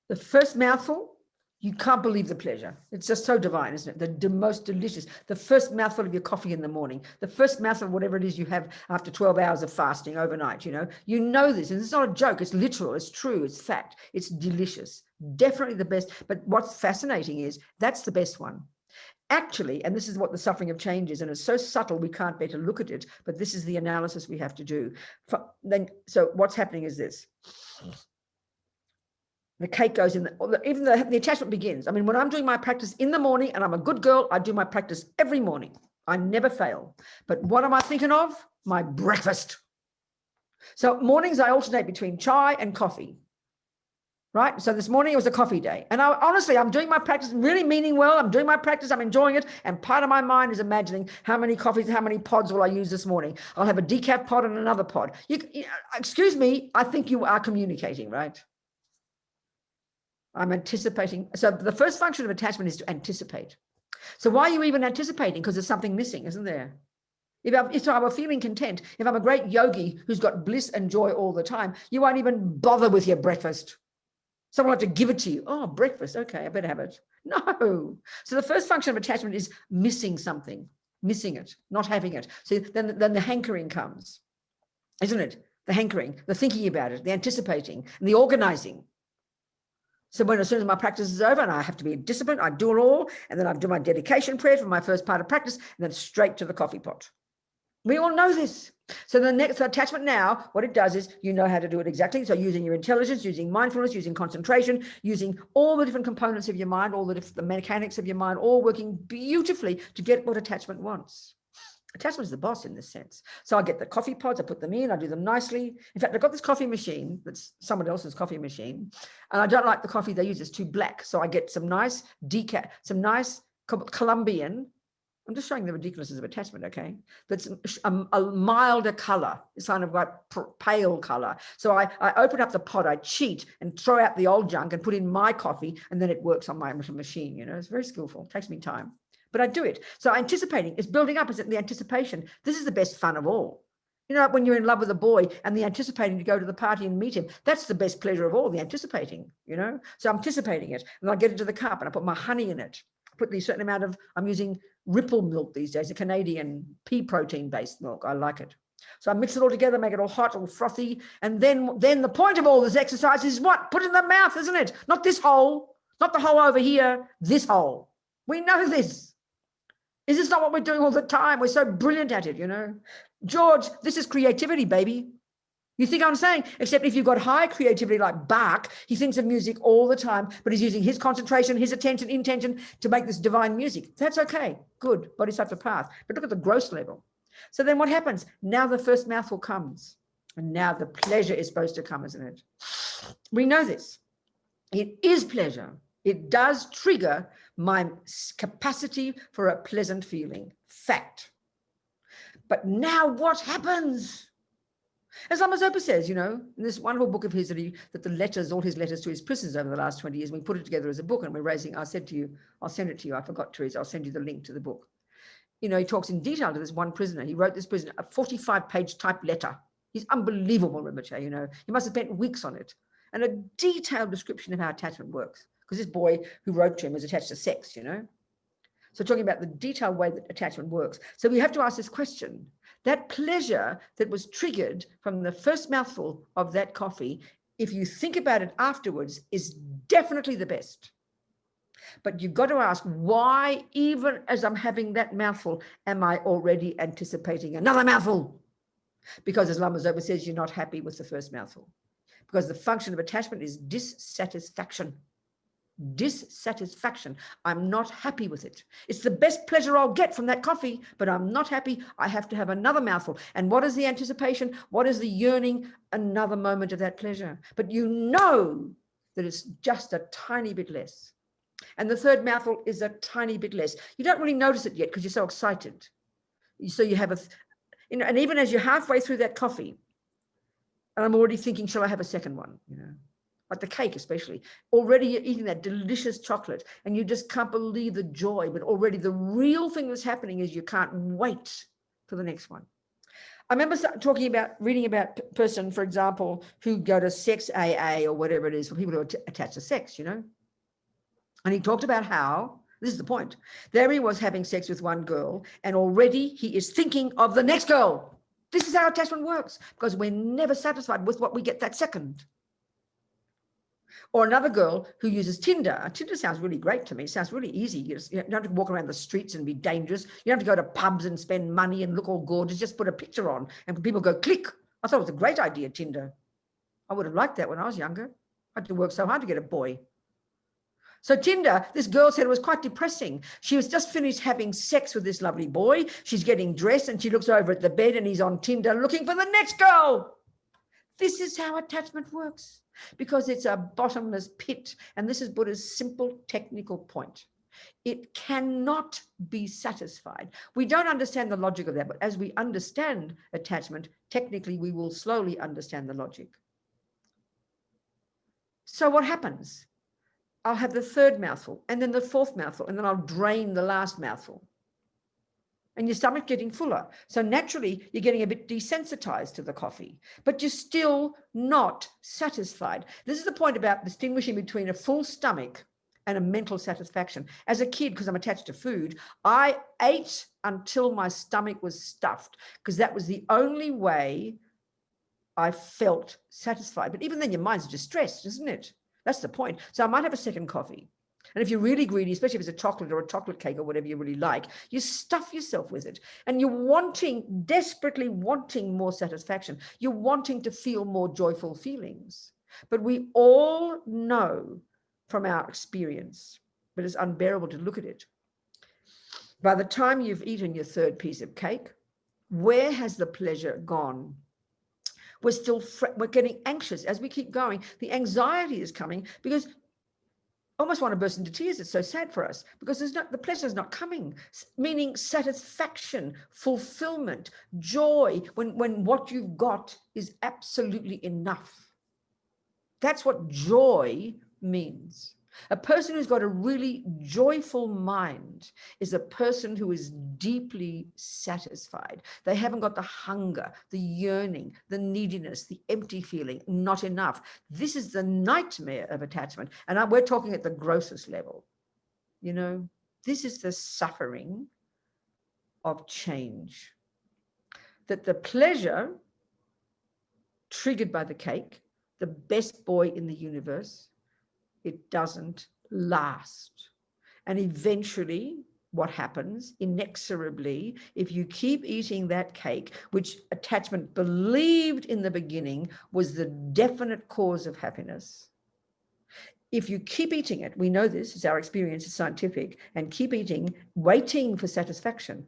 The first mouthful, you can't believe the pleasure. It's just so divine, isn't it? The most delicious. The first mouthful of your coffee in the morning, the first mouthful of whatever it is you have after 12 hours of fasting overnight, You know this, and it's not a joke. It's literal. It's true. It's fact. It's delicious. Definitely the best. But what's fascinating is that's the best one. Actually, and this is what the suffering of change is, and it's so subtle we can't better look at it, but this is the analysis we have to do. So what's happening is this. The cake goes in, even the attachment begins. I mean, when I'm doing my practice in the morning and I'm a good girl, I do my practice every morning. I never fail. But what am I thinking of? My breakfast. So mornings I alternate between chai and coffee, right? So this morning it was a coffee day. And honestly, I'm doing my practice, really meaning well. I'm doing my practice, I'm enjoying it. And part of my mind is imagining how many coffees, how many pods will I use this morning? I'll have a decaf pod and another pod. Excuse me, I think you are communicating, right? I'm anticipating. So the first function of attachment is to anticipate. So why are you even anticipating? Because there's something missing, isn't there? If I were feeling content, if I'm a great yogi who's got bliss and joy all the time, you won't even bother with your breakfast. Someone will have to give it to you. Oh, breakfast. Okay, I better have it. No. So the first function of attachment is missing something, missing it, not having it. So then the hankering comes, isn't it? The hankering, the thinking about it, the anticipating, and the organizing. So as soon as my practice is over and I have to be disciplined, I do it all, and then I do my dedication prayer for my first part of practice, and then straight to the coffee pot. We all know this. So the next attachment now, what it does is you know how to do it exactly. So using your intelligence, using mindfulness, using concentration, using all the different components of your mind, all the mechanics of your mind, all working beautifully to get what attachment wants. Attachment is the boss in this sense. So I get the coffee pods, I put them in, I do them nicely. In fact, I've got this coffee machine that's someone else's coffee machine, and I don't like the coffee they use. It's too black. So I get some nice decaf, some nice Colombian. I'm just showing the ridiculousness of attachment, okay? That's a milder color. It's kind of like pale color. So I open up the pod, I cheat and throw out the old junk and put in my coffee, and then it works on my machine. It's very skillful. It takes me time. But I do it. So anticipating, it's building up, is the anticipation. This is the best fun of all. When you're in love with a boy and the anticipating to go to the party and meet him, that's the best pleasure of all, the anticipating, So I'm anticipating it, and I get into the cup and I put my honey in it. I put a certain amount of, I'm using Ripple milk these days, a Canadian pea protein-based milk. I like it. So I mix it all together, make it all hot, all frothy. And then the point of all this exercise is what? Put it in the mouth, isn't it? Not this hole, not the hole over here, this hole. We know this. Is this not what we're doing all the time? We're so brilliant at it, George, this is creativity, baby. You think I'm saying? Except if you've got high creativity like Bach, he thinks of music all the time, but he's using his concentration, his attention, intention to make this divine music. That's okay. Good. Bodhisattva path. But look at the gross level. So then what happens? Now the first mouthful comes, and now the pleasure is supposed to come, isn't it? We know this. It is pleasure. It does trigger my capacity for a pleasant feeling. Fact. But now what happens? As Lama Zopa says, you know, in this wonderful book of his that the letters, all his letters to his prisoners over the last 20 years, we put it together as a book and we're raising, I said to you, I'll send it to you. I forgot, Therese, I'll send you the link to the book. You know, he talks in detail to this one prisoner. He wrote this prisoner a 45-page type letter. He's unbelievable, Rinpoche, you know. He must have spent weeks on it. And a detailed description of how attachment works. Because this boy who wrote to him was attached to sex, you know. So talking about the detailed way that attachment works. So we have to ask this question. That pleasure that was triggered from the first mouthful of that coffee, if you think about it afterwards, is definitely the best. But you've got to ask, why, even as I'm having that mouthful, am I already anticipating another mouthful? Because as Lama Zopa says, you're not happy with the first mouthful. Because the function of attachment is dissatisfaction. Dissatisfaction. I'm not happy with it. It's the best pleasure I'll get from that coffee, but I'm not happy. I have to have another mouthful. And what is the anticipation? What is the yearning? Another moment of that pleasure. But you know that it's just a tiny bit less. And the third mouthful is a tiny bit less. You don't really notice it yet because you're so excited. So you have and even as you're halfway through that coffee, and I'm already thinking, shall I have a second one? You know, like the cake especially. Already you're eating that delicious chocolate and you just can't believe the joy, but already the real thing that's happening is you can't wait for the next one. I remember reading about a person, for example, who go to sex AA or whatever it is for people who are attached to sex, you know. And he talked about how, this is the point, there he was having sex with one girl and already he is thinking of the next girl. This is how attachment works because we're never satisfied with what we get that second. Or another girl who uses Tinder. Tinder sounds really great to me. It sounds really easy. You don't have to walk around the streets and be dangerous. You don't have to go to pubs and spend money and look all gorgeous. Just put a picture on and people go click. I thought it was a great idea, Tinder. I would have liked that when I was younger. I had to work so hard to get a boy. So Tinder, this girl said it was quite depressing. She was just finished having sex with this lovely boy. She's getting dressed and she looks over at the bed and he's on Tinder looking for the next girl. This is how attachment works because it's a bottomless pit. And this is Buddha's simple technical point. It cannot be satisfied. We don't understand the logic of that, but as we understand attachment, technically we will slowly understand the logic. So what happens? I'll have the third mouthful and then the fourth mouthful, and then I'll drain the last mouthful. And your stomach getting fuller. So naturally, you're getting a bit desensitized to the coffee, but you're still not satisfied. This is the point about distinguishing between a full stomach and a mental satisfaction. As a kid, because I'm attached to food, I ate until my stomach was stuffed because that was the only way I felt satisfied. But even then, your mind's distressed, isn't it? That's the point. So I might have a second coffee. And if you're really greedy, especially if it's a chocolate or a chocolate cake or whatever you really like, you stuff yourself with it. And you're desperately wanting more satisfaction. You're wanting to feel more joyful feelings. But we all know from our experience, but it's unbearable to look at it. By the time you've eaten your third piece of cake, where has the pleasure gone? We're getting anxious as we keep going. The anxiety is coming because I almost want to burst into tears. It's so sad for us because the pleasure is not coming, meaning satisfaction, fulfillment, joy, when what you've got is absolutely enough. That's what joy means. A person who's got a really joyful mind is a person who is deeply satisfied. They haven't got the hunger, the yearning, the neediness, the empty feeling, not enough. This is the nightmare of attachment. And we're talking at the grossest level. You know, this is the suffering of change. That the pleasure triggered by the cake, the best boy in the universe, it doesn't last. And eventually, what happens inexorably, if you keep eating that cake, which attachment believed in the beginning was the definite cause of happiness, if you keep eating it, we know this, it's our experience, it's scientific, and keep eating, waiting for satisfaction,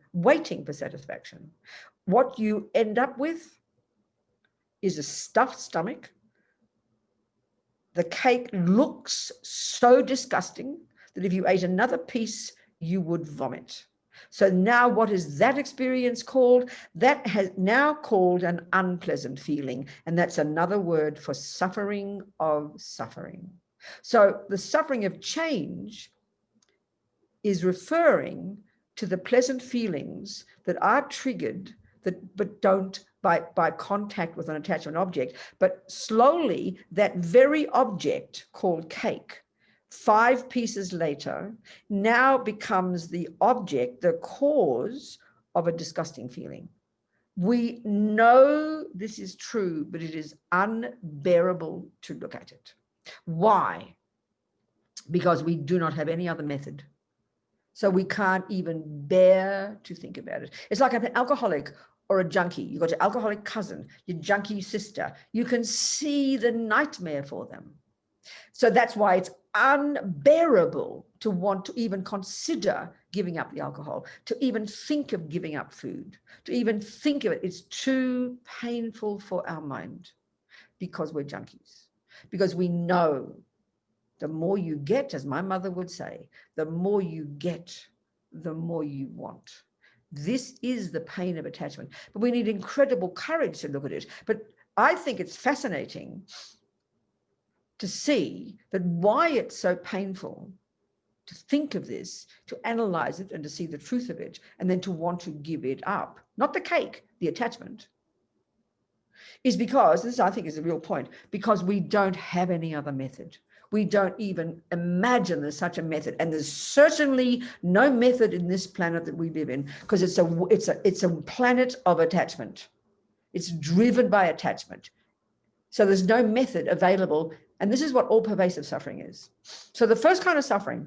what you end up with is a stuffed stomach. The cake looks so disgusting that if you ate another piece, you would vomit. So now what is that experience called? That has now called an unpleasant feeling. And that's another word for suffering of suffering. So the suffering of change is referring to the pleasant feelings that are triggered but don't by contact with an attachment object. But slowly that very object called cake, 5 pieces later, now becomes the object, the cause of a disgusting feeling. We know this is true, but it is unbearable to look at it. Why? Because we do not have any other method. So we can't even bear to think about it. It's like an alcoholic or a junkie. You've got your alcoholic cousin, your junkie sister. You can see the nightmare for them. So that's why it's unbearable to want to even consider giving up the alcohol, to even think of giving up food, to even think of it. It's too painful for our mind because we're junkies, because we know the more you get, as my mother would say, the more you get, the more you want. This is the pain of attachment. But we need incredible courage to look at it. But I think it's fascinating to see that why it's so painful to think of this, to analyze it and to see the truth of it, and then to want to give it up. Not the cake, the attachment. Is because, this I think is a real point, because we don't have any other method. We don't even imagine there's such a method. And there's certainly no method in this planet that we live in, because it's a planet of attachment. It's driven by attachment. So there's no method available. And this is what all pervasive suffering is. So the first kind of suffering,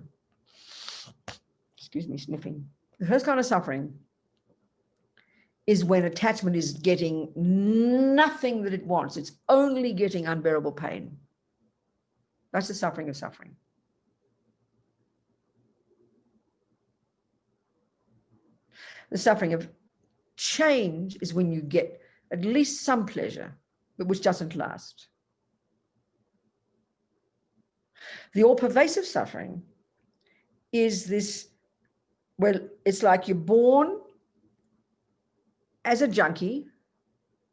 excuse me, sniffing. The first kind of suffering is when attachment is getting nothing that it wants. It's only getting unbearable pain. That's the suffering of suffering. The suffering of change is when you get at least some pleasure, but which doesn't last. The all-pervasive suffering is this, well, it's like you're born as a junkie,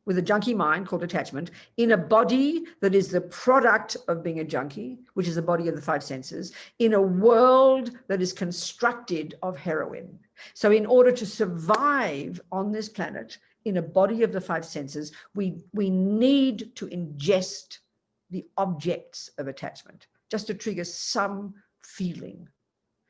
with a junkie mind called attachment, in a body that is the product of being a junkie, which is the body of the 5 senses, in a world that is constructed of heroin. So in order to survive on this planet, in a body of the 5 senses, we need to ingest the objects of attachment, just to trigger some feeling.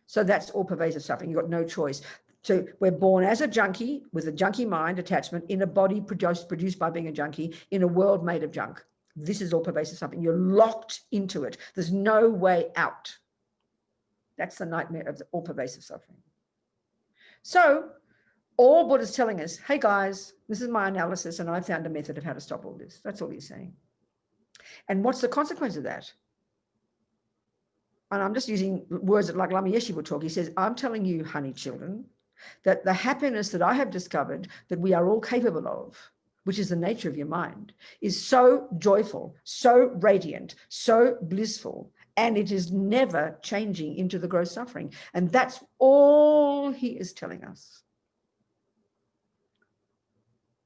So that's all pervasive suffering. You've got no choice. So we're born as a junkie with a junkie mind attachment in a body produced by being a junkie in a world made of junk. This is all pervasive suffering. You're locked into it. There's no way out. That's the nightmare of the all pervasive suffering. So all Buddha's telling us, hey guys, this is my analysis and I found a method of how to stop all this. That's all he's saying. And what's the consequence of that? And I'm just using words that like Lama Yeshe would talk. He says, I'm telling you, honey children, that the happiness that I have discovered that we are all capable of, which is the nature of your mind, is so joyful, so radiant, so blissful, and it is never changing into the gross suffering. And that's all he is telling us.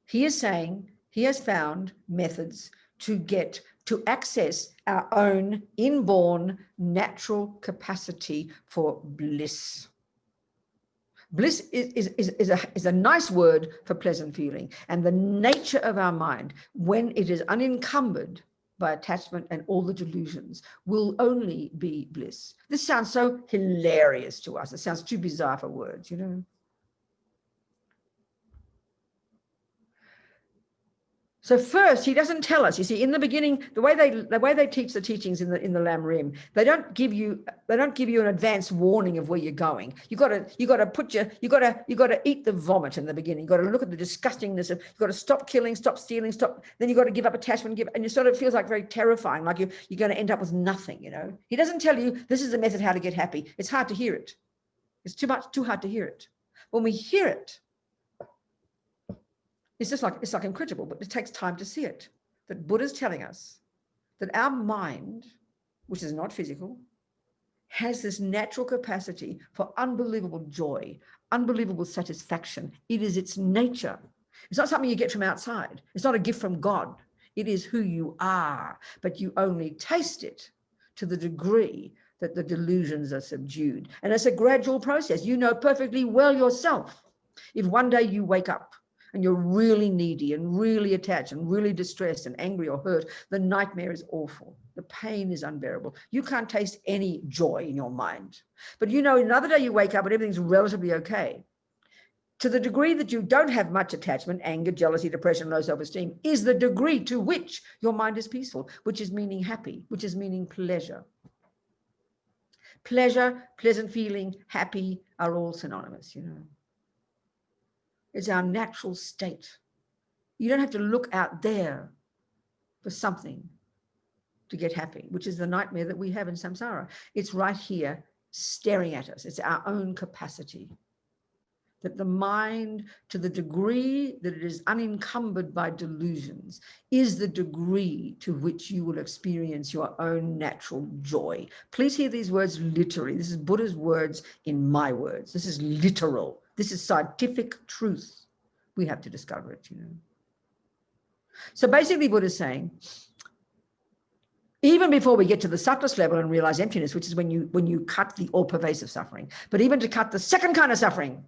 He is saying he has found methods to access our own inborn natural capacity for bliss. Bliss is a nice word for pleasant feeling. And the nature of our mind, when it is unencumbered by attachment and all the delusions, will only be bliss. This sounds so hilarious to us. It sounds too bizarre for words, you know. So first, he doesn't tell us. You see, in the beginning, the way they teach the teachings in the Lam Rim, they don't give you an advance warning of where you're going. You got to eat the vomit in the beginning. You got to look at the disgustingness of. You got to stop killing, stop stealing, stop. Then you got to give up attachment, and it sort of feels like very terrifying, like you're going to end up with nothing. You know, he doesn't tell you this is the method how to get happy. It's hard to hear it. It's too hard to hear it. When we hear it, it's like incredible, but it takes time to see it. That Buddha's telling us that our mind, which is not physical, has this natural capacity for unbelievable joy, unbelievable satisfaction. It is its nature. It's not something you get from outside. It's not a gift from God. It is who you are, but you only taste it to the degree that the delusions are subdued. And it's a gradual process. You know perfectly well yourself. If one day you wake up and you're really needy and really attached and really distressed and angry or hurt, the nightmare is awful. The pain is unbearable. You can't taste any joy in your mind. But you know, another day you wake up and everything's relatively okay. To the degree that you don't have much attachment, anger, jealousy, depression, low self-esteem, is the degree to which your mind is peaceful, which is meaning happy, which is meaning pleasure. Pleasure, pleasant feeling, happy are all synonymous, you know. It's our natural state. You don't have to look out there for something to get happy, which is the nightmare that we have in samsara. It's right here staring at us. It's our own capacity. That the mind, to the degree that it is unencumbered by delusions, is the degree to which you will experience your own natural joy. Please hear these words literally. This is Buddha's words in my words. This is literal. This is scientific truth. We have to discover it, you know. So basically Buddha's saying, even before we get to the subtlest level and realize emptiness, which is when you cut the all-pervasive suffering, but even to cut the second kind of suffering,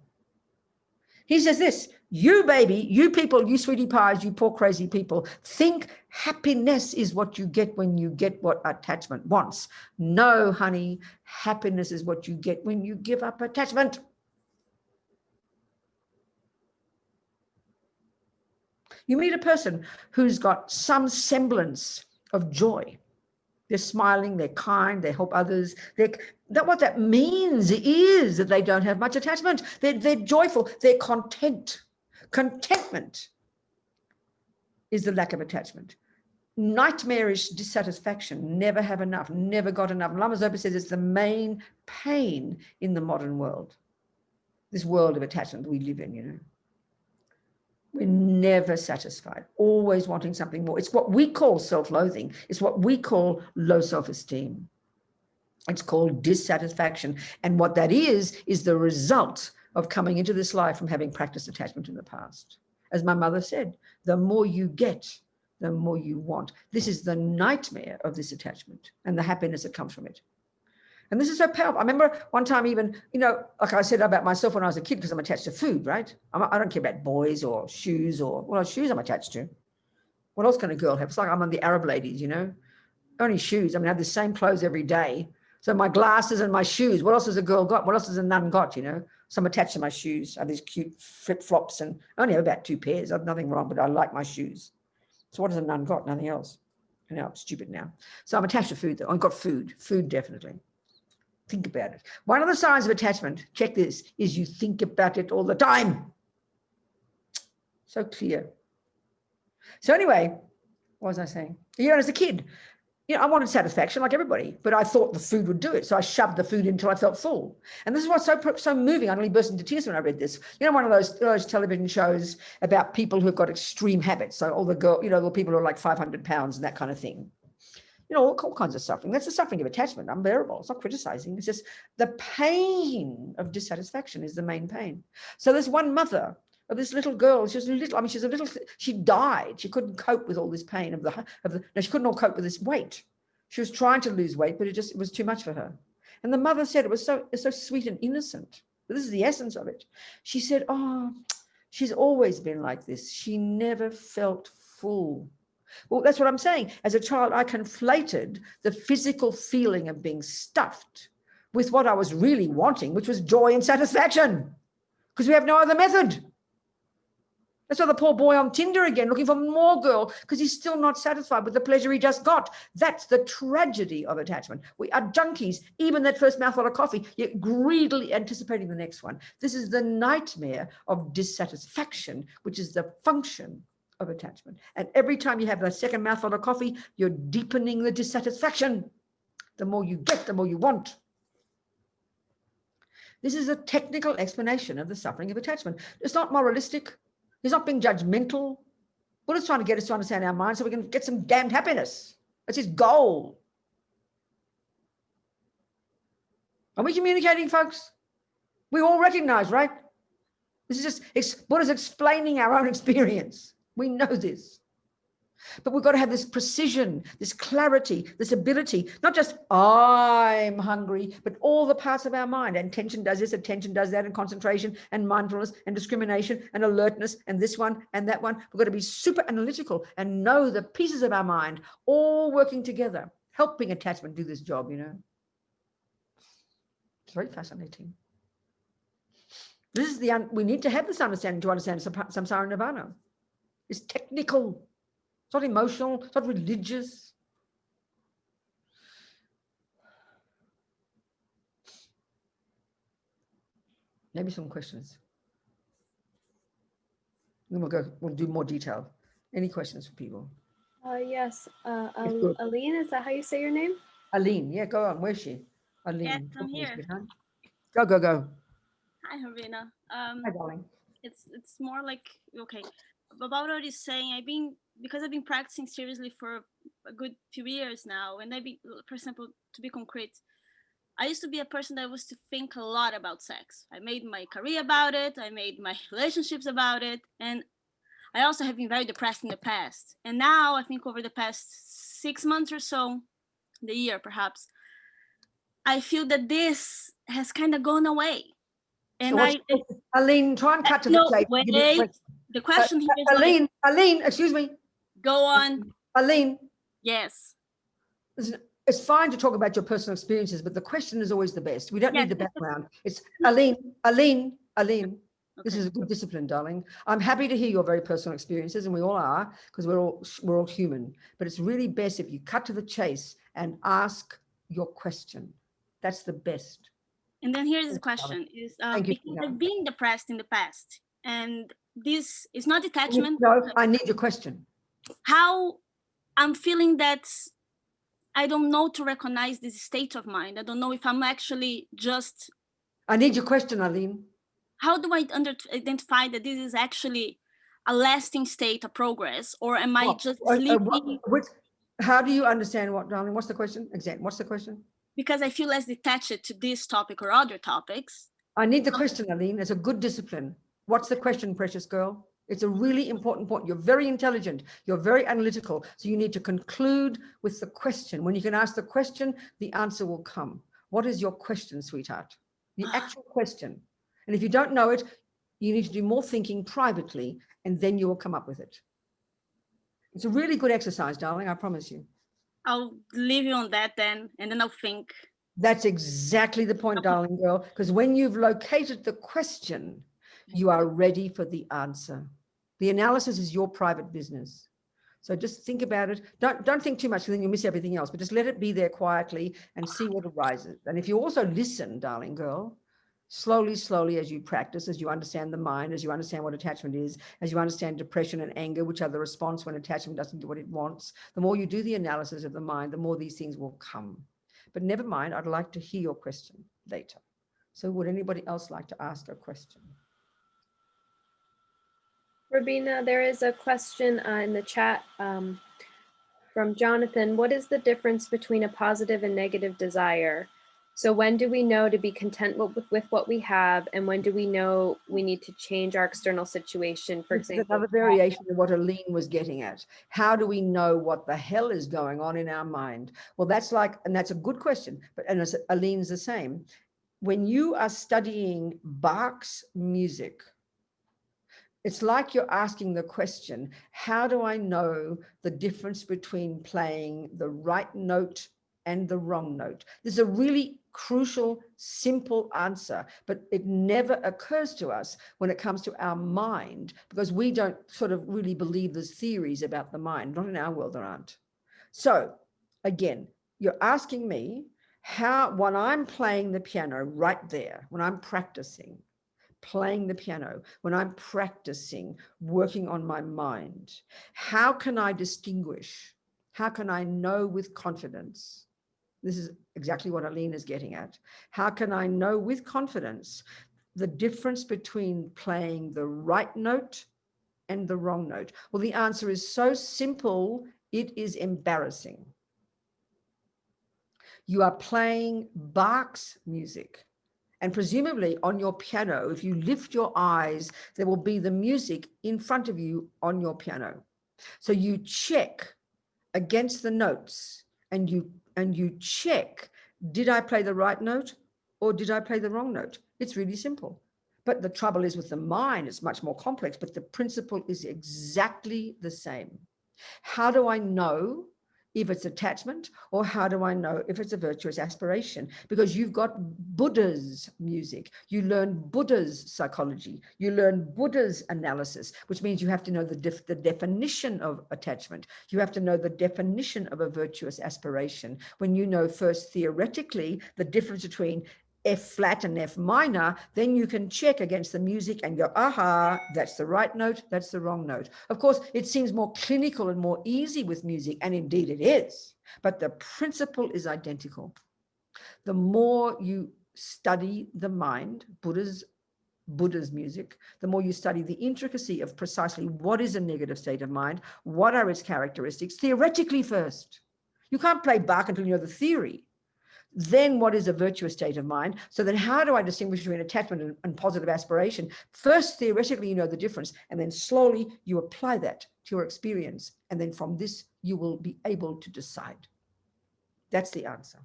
he says this: you baby, you people, you sweetie pies, you poor crazy people, think happiness is what you get when you get what attachment wants. No, honey, happiness is what you get when you give up attachment. You meet a person who's got some semblance of joy. They're smiling, they're kind, they help others. What that means is that they don't have much attachment. They're joyful, they're content. Contentment is the lack of attachment. Nightmarish dissatisfaction, never have enough, never got enough. Lama Zopa says it's the main pain in the modern world. This world of attachment we live in, you know. We're never satisfied, always wanting something more. It's what we call self-loathing. It's what we call low self-esteem. It's called dissatisfaction. And what that is the result of coming into this life from having practiced attachment in the past. As my mother said, the more you get, the more you want. This is the nightmare of this attachment and the happiness that comes from it. And this is so powerful. I remember one time even, you know, like I said about myself when I was a kid, because I'm attached to food, right? I don't care about boys or shoes or, well, shoes I'm attached to. What else can a girl have? It's like I'm on the Arab ladies, you know, only shoes. I mean, I have the same clothes every day. So my glasses and my shoes, what else has a girl got? What else has a nun got, you know? So I'm attached to my shoes. I have these cute flip-flops and I only have about 2 pairs. I have nothing wrong, but I like my shoes. So what has a nun got? Nothing else. I know I'm stupid now. So I'm attached to food though. I've got food definitely. Think about it. One of the signs of attachment, check this, is you think about it all the time. So clear. So anyway, what was I saying? You know, as a kid, you know, I wanted satisfaction like everybody, but I thought the food would do it. So I shoved the food in until I felt full. And this is what's so moving. I nearly burst into tears when I read this. You know, one of those television shows about people who've got extreme habits. So all the girl, you know, the people who are like 500 pounds and that kind of thing. You know, all kinds of suffering. That's the suffering of attachment, unbearable. It's not criticizing. It's just the pain of dissatisfaction is the main pain. So there's one mother of this little girl. She's a little, she died. She couldn't cope with all this pain she couldn't all cope with this weight. She was trying to lose weight, but it was too much for her. And the mother said, it's so sweet and innocent. But this is the essence of it. She said, oh, she's always been like this. She never felt full. Well, that's what I'm saying. As a child, I conflated the physical feeling of being stuffed with what I was really wanting, which was joy and satisfaction, because we have no other method. That's why the poor boy on Tinder again, looking for more girl, because he's still not satisfied with the pleasure he just got. That's the tragedy of attachment. We are junkies, even that first mouthful of coffee, yet greedily anticipating the next one. This is the nightmare of dissatisfaction, which is the function of attachment. And every time you have that second mouthful of coffee, you're deepening the dissatisfaction. The more you get, the more you want. This is a technical explanation of the suffering of attachment. It's not moralistic. He's not being judgmental. Buddha's trying to get us to understand our mind so we can get some damned happiness. That's his goal. Are we communicating, folks? We all recognize, right? This is just Buddha's explaining our own experience. We know this. But we've got to have this precision, this clarity, this ability, not just I'm hungry, but all the parts of our mind. And attention does this, attention does that, and concentration and mindfulness and discrimination and alertness and this one and that one. We've got to be super analytical and know the pieces of our mind all working together, helping attachment do this job, you know. It's very fascinating. This is we need to have this understanding to understand Samsara and Nirvana. It's technical. It's not emotional. It's not religious. Maybe some questions. Then we'll do more detail. Any questions for people? Yes. Aline, is that how you say your name? Aline, yeah, go on. Where's she? Aline. Yes, I'm here. Go. Hi, Robina. Hi, darling. It's more like, okay, about what you're saying, because I've been practicing seriously for a good few years now, and for example, to be concrete, I used to be a person that was to think a lot about sex. I made my career about it, I made my relationships about it, and I also have been very depressed in the past. And now I think over the past 6 months or so, the year perhaps, I feel that this has kind of gone away. And so Aline, try and cut to the chase. Wait, the question here is Aline, excuse me. Go on. Aline. Yes. It's fine to talk about your personal experiences, but the question is always the best. We don't need the background. It's Aline. Okay. This is a good discipline, darling. I'm happy to hear your very personal experiences, and we all are, because we're all human. But it's really best if you cut to the chase and ask your question. That's the best. And then here's the question: is because I've been depressed in the past, and this is not detachment. No, I need your question. How I'm feeling that I don't know to recognize this state of mind. I don't know if I'm actually just. I need your question, Aline. How do I identify that this is actually a lasting state of progress, or am I just sleeping? How do you understand what, darling? What's the question? Exactly. What's the question? Because I feel less detached to this topic or other topics. I need the question, Aline. It's a good discipline. What's the question, precious girl? It's a really important point. You're very intelligent. You're very analytical. So you need to conclude with the question. When you can ask the question, the answer will come. What is your question, sweetheart? The actual question. And if you don't know it, you need to do more thinking privately, and then you will come up with it. It's a really good exercise, darling, I promise you. I'll leave you on that then, and then I'll think. That's exactly the point, darling girl, because when you've located the question, you are ready for the answer. The analysis is your private business. So just think about it. Don't think too much, because then you'll miss everything else, but just let it be there quietly and see what arises. And if you also listen, darling girl, slowly as you practice, as you understand the mind, as you understand what attachment is, as you understand depression and anger, which are the response when attachment doesn't do what it wants, the more you do the analysis of the mind, the more these things will come. But never mind, I'd like to hear your question later. So would anybody else like to ask a question? Robina, there is a question in the chat from Jonathan. What is the difference between a positive and negative desire? So when do we know to be content with what we have, and when do we know we need to change our external situation? For example, another variation of what Aline was getting at. How do we know what the hell is going on in our mind? Well, that's and that's a good question, and Aline's the same. When you are studying Bach's music, it's like you're asking the question, how do I know the difference between playing the right note and the wrong note? This is a really crucial, simple answer, but it never occurs to us when it comes to our mind, because we don't sort of really believe there's theories about the mind. Not in our world, there aren't. So again, you're asking me how, when I'm playing the piano right there, when I'm practicing playing the piano, when I'm practicing working on my mind, how can I distinguish? How can I know with confidence? This is exactly what Aline is getting at. How can I know with confidence the difference between playing the right note and the wrong note? Well, the answer is so simple, it is embarrassing. You are playing Bach's music. And presumably on your piano, if you lift your eyes, there will be the music in front of you on your piano. So you check against the notes and you check, did I play the right note or did I play the wrong note? It's really simple. But the trouble is with the mind, it's much more complex, but the principle is exactly the same. How do I know if it's attachment, or how do I know if it's a virtuous aspiration? Because you've got Buddha's music, you learn Buddha's psychology, you learn Buddha's analysis, which means you have to know the definition of attachment. You have to know the definition of a virtuous aspiration. When you know first theoretically the difference between F flat and F minor, then you can check against the music and go, aha, that's the right note, that's the wrong note. Of course, it seems more clinical and more easy with music, and indeed it is, but the principle is identical. The more you study the mind, Buddha's music, the more you study the intricacy of precisely what is a negative state of mind, what are its characteristics, theoretically first. You can't play Bach until you know the theory. Then what is a virtuous state of mind? So then how do I distinguish between attachment and positive aspiration? First, theoretically, you know the difference, and then slowly you apply that to your experience. And then from this, you will be able to decide. That's the answer.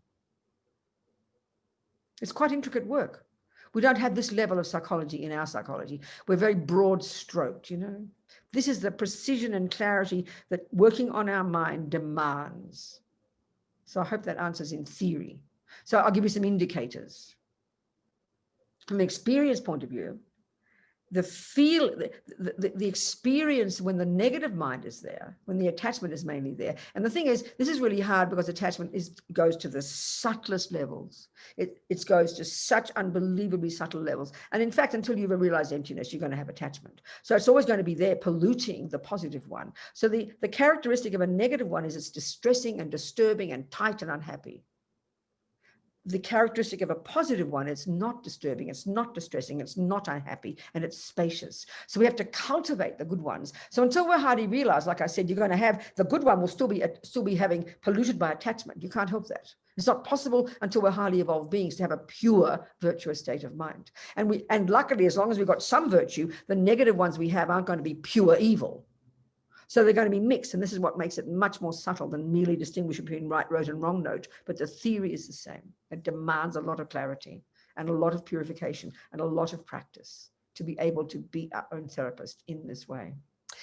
It's quite intricate work. We don't have this level of psychology in our psychology. We're very broad stroked, you know. This is the precision and clarity that working on our mind demands. So I hope that answers in theory. So I'll give you some indicators. From an experience point of view, the experience when the negative mind is there, when the attachment is mainly there. And the thing is, this is really hard because attachment goes to the subtlest levels. It goes to such unbelievably subtle levels. And in fact, until you've realized emptiness, you're going to have attachment. So it's always going to be there polluting the positive one. So the characteristic of a negative one is it's distressing and disturbing and tight and unhappy. The characteristic of a positive one, it's not disturbing, it's not distressing, it's not unhappy, and it's spacious. So we have to cultivate the good ones. So until we're hardly realized, like I said, you're going to have the good one will still be having polluted by attachment. You can't help that. It's not possible until we're highly evolved beings to have a pure virtuous state of mind. And luckily, as long as we've got some virtue, the negative ones we have aren't going to be pure evil. So they're going to be mixed, and this is what makes it much more subtle than merely distinguishing between right note and wrong note. But the theory is the same. It demands a lot of clarity and a lot of purification and a lot of practice to be able to be our own therapist in this way.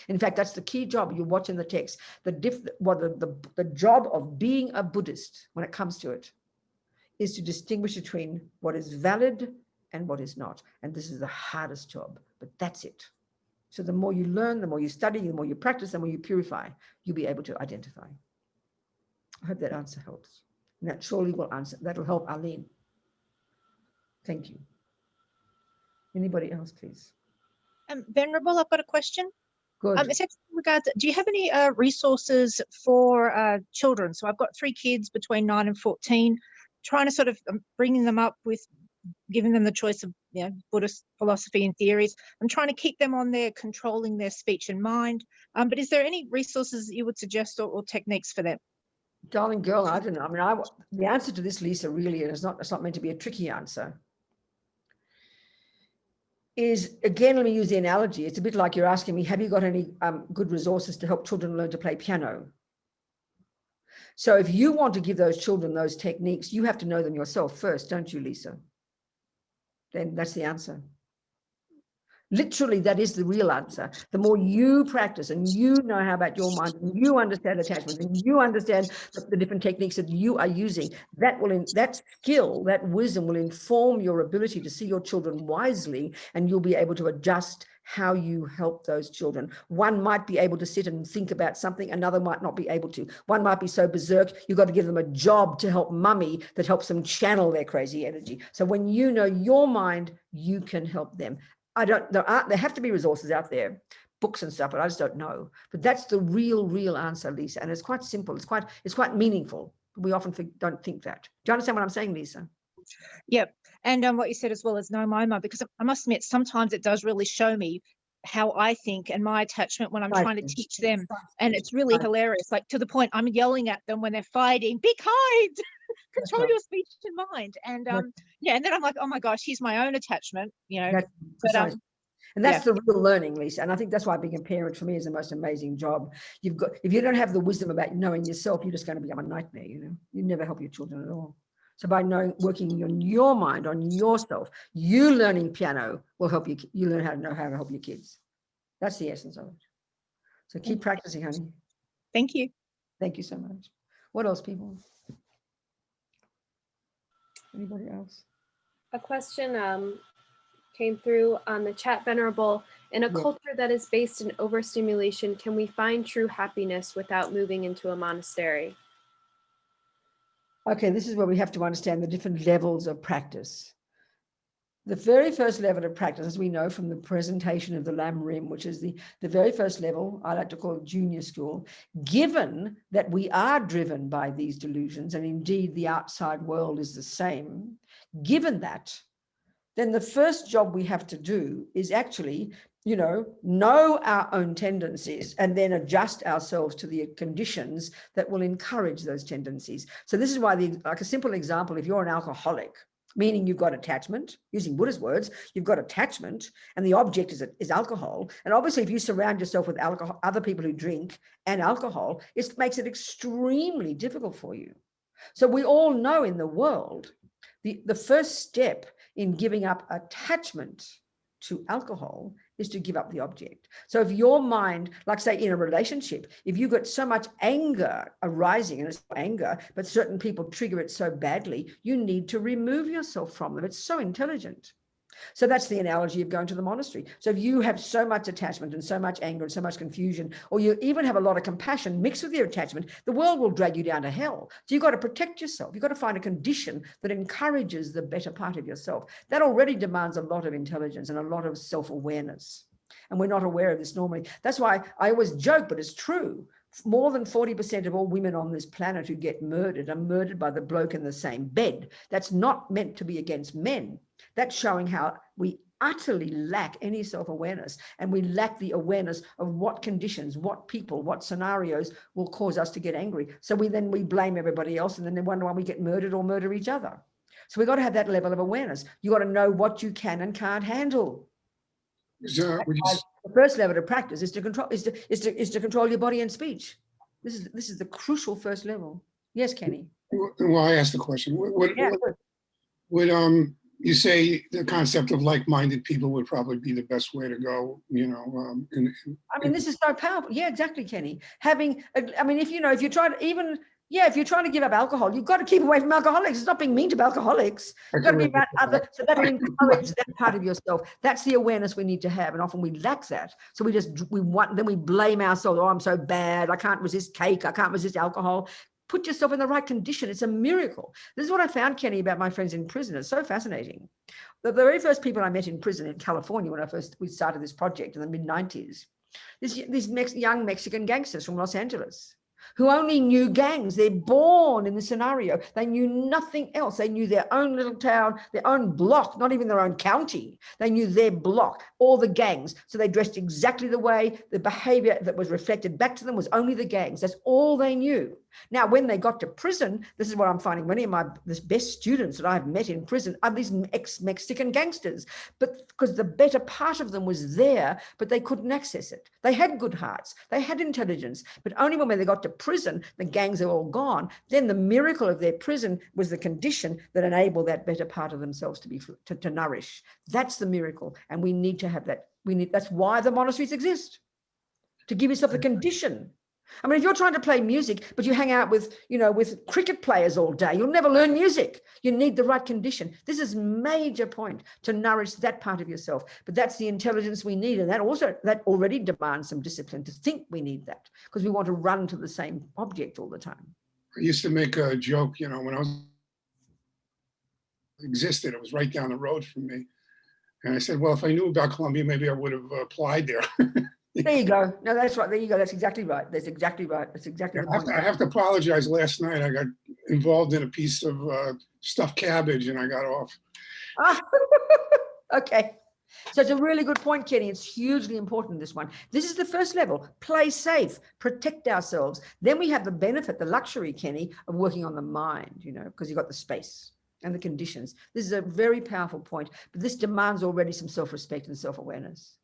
In fact, that's the key job. You watch in the text, the job of being a Buddhist when it comes to it is to distinguish between what is valid and what is not. And this is the hardest job, but that's it. So the more you learn, the more you study, the more you practice, the more you purify, you'll be able to identify. I hope that answer helps. And that surely will answer. That'll help Arlene. Thank you. Anybody else, please? Venerable, I've got a question. Good. It's actually in regards, do you have any resources for children? So I've got 3 kids between 9 and 14, trying to sort of bringing them up with giving them the choice of, you know, Buddhist philosophy and theories. I'm trying to keep them on there, controlling their speech and mind. But is there any resources that you would suggest or techniques for them? Darling girl, I don't know. I mean, the answer to this, Lisa, really, and it's not meant to be a tricky answer, is, again, let me use the analogy. It's a bit like you're asking me, have you got any good resources to help children learn to play piano? So if you want to give those children those techniques, you have to know them yourself first, don't you, Lisa? Then that's the answer. Literally, that is the real answer. The more you practice and you know how about your mind, and you understand attachment, and you understand the different techniques that you are using, that skill, that wisdom will inform your ability to see your children wisely, and you'll be able to adjust how you help those children. One might be able to sit and think about something, another might not be able to. One might be so berserk, you've got to give them a job to help mummy that helps them channel their crazy energy. So when you know your mind, you can help them. There have to be resources out there, books and stuff, but I just don't know. But that's the real answer, Lisa. And it's quite simple. It's quite meaningful. We often don't think that. Do you understand what I'm saying, Lisa? Yep. And what you said as well as know my mind, because I must admit, sometimes it does really show me how I think and my attachment when I'm trying to teach them. And it's really hilarious, like to the point I'm yelling at them when they're fighting, be kind. control right. your speech and mind. And yeah, and then I'm like, oh my gosh, here's my own attachment, you know. That's But precise. And that's the real learning, Lisa. And I think that's why being a parent for me is the most amazing job. You've got, if you don't have the wisdom about knowing yourself, you're just going to become a nightmare, you know. You never help your children at all. So by knowing, working on your mind, on yourself, you learning piano will help you. You learn how to help your kids. That's the essence of it. So keep practicing, honey. thank you. Thank you so much. What else, people? Anybody else? A question came through on the chat, Venerable. In a Yeah. culture that is based in overstimulation, can we find true happiness without moving into a monastery? Okay, this is where we have to understand the different levels of practice. The very first level of practice, as we know from the presentation of the Lam Rim, which is the very first level, I like to call it junior school, given that we are driven by these delusions, and indeed the outside world is the same, given that, then the first job we have to do is actually, you know our own tendencies and then adjust ourselves to the conditions that will encourage those tendencies. So this is why, like a simple example, if you're an alcoholic, meaning you've got attachment, using Buddhist words, you've got attachment, and the object is alcohol. And obviously, if you surround yourself with alcohol, other people who drink and alcohol, it makes it extremely difficult for you. So we all know in the world, the first step in giving up attachment to alcohol is to give up the object. So if your mind, like say in a relationship, if you got so much anger arising, and it's anger, but certain people trigger it so badly, you need to remove yourself from them. It's so intelligent. So that's the analogy of going to the monastery. So if you have so much attachment and so much anger and so much confusion, or you even have a lot of compassion mixed with your attachment, the world will drag you down to hell. So you've got to protect yourself. You've got to find a condition that encourages the better part of yourself. That already demands a lot of intelligence and a lot of self-awareness. And we're not aware of this normally. That's why I always joke, but it's true. More than 40% of all women on this planet who get murdered are murdered by the bloke in the same bed. That's not meant to be against men. That's showing how we utterly lack any self-awareness, and we lack the awareness of what conditions, what people, what scenarios will cause us to get angry. So we blame everybody else, and then they wonder why we get murdered or murder each other. So we've got to have that level of awareness. You got to know what you can and can't handle. The first level of practice is to control your body and speech. This is the crucial first level. Yes, Kenny. Well, I asked the question. Would you say the concept of like-minded people would probably be the best way to go? You know, I mean, this is so powerful. Yeah, exactly, Kenny. If you're trying to even. Yeah, if you're trying to give up alcohol, you've got to keep away from alcoholics. It's not being mean to alcoholics. You've got to be around other, so that'll encourage that part of yourself. That's the awareness we need to have, and often we lack that. So then we blame ourselves. Oh, I'm so bad. I can't resist cake. I can't resist alcohol. Put yourself in the right condition. It's a miracle. This is what I found, Kenny, about my friends in prison. It's so fascinating. The very first people I met in prison in California when we started this project in the mid-90s, these young Mexican gangsters from Los Angeles, who only knew gangs. They're born in the scenario. They knew nothing else. They knew their own little town, their own block, not even their own county. They knew their block, all the gangs. So they dressed exactly the way. The behavior that was reflected back to them was only the gangs. That's all they knew. Now, when they got to prison, this is what I'm finding. Many of the best students that I've met in prison are these ex-Mexican gangsters, but because the better part of them was there, but they couldn't access it. They had good hearts. They had intelligence, but only when they got to prison, the gangs are all gone. Then the miracle of their prison was the condition that enabled that better part of themselves to nourish. That's the miracle, and we need to have that. That's why the monasteries exist, to give yourself the condition. I mean, if you're trying to play music, but you hang out with cricket players all day, you'll never learn music. You need the right condition. This is a major point to nourish that part of yourself. But that's the intelligence we need. And that already demands some discipline to think we need that, because we want to run to the same object all the time. I used to make a joke, when I was existed, it was right down the road from me. And I said, well, if I knew about Columbia, maybe I would have applied there. There you go. No, that's right. There you go. That's exactly right. That's exactly right. That's exactly the point. I have to apologize. Last night, I got involved in a piece of stuffed cabbage and I got off. Okay. So it's a really good point, Kenny. It's hugely important, this one. This is the first level. Play safe, protect ourselves. Then we have the benefit, the luxury, Kenny, of working on the mind, you know, because you've got the space and the conditions. This is a very powerful point, but this demands already some self-respect and self-awareness.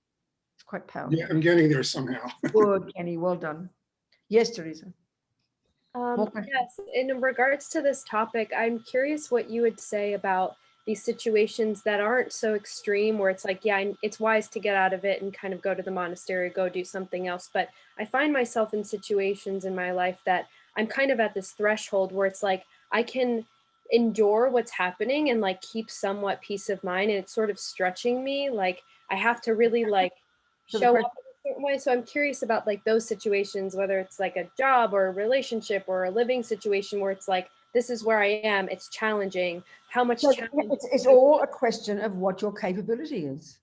It's quite powerful. Yeah, I'm getting there somehow. Good, Kenny. Well done. Yes, Teresa. More questions? Yes, in regards to this topic, I'm curious what you would say about these situations that aren't so extreme, where it's like, yeah, it's wise to get out of it and kind of go to the monastery, go do something else. But I find myself in situations in my life that I'm kind of at this threshold where it's like, I can endure what's happening and like keep somewhat peace of mind. And it's sort of stretching me. Like I have to really like So show up in a certain way. So I'm curious about like those situations, whether it's like a job or a relationship or a living situation where it's like, this is where I am. It's challenging. How much So challenge? it's all a question of what your capability is.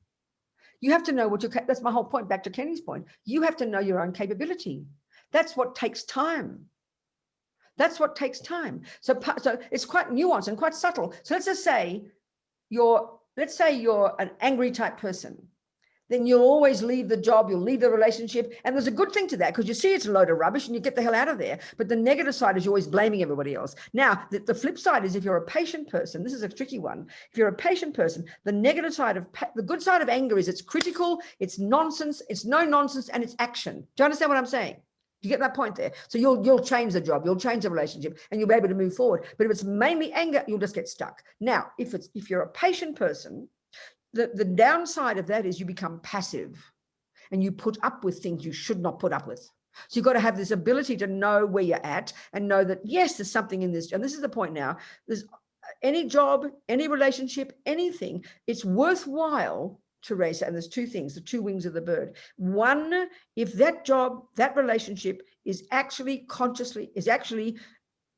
You have to know what that's my whole point, back to Kenny's point. You have to know your own capability. That's what takes time. That's what takes time. So it's quite nuanced and quite subtle. So let's just say you're an angry type person. Then you'll always leave the job, you'll leave the relationship. And there's a good thing to that, because you see it's a load of rubbish and you get the hell out of there. But the negative side is you're always blaming everybody else. Now, the flip side is if you're a patient person, this is a tricky one. If you're a patient person, the negative side of, the good side of anger is it's critical, it's nonsense, it's no nonsense, and it's action. Do you understand what I'm saying? Do you get that point there? So you'll change the job, you'll change the relationship, and you'll be able to move forward. But if it's mainly anger, you'll just get stuck. Now, if you're a patient person, the downside of that is you become passive and you put up with things you should not put up with. So you've got to have this ability to know where you're at and know that, yes, there's something in this. And this is the point now. There's any job, any relationship, anything, it's worthwhile, Teresa. And there's two things, the two wings of the bird. One, if that job, that relationship is actually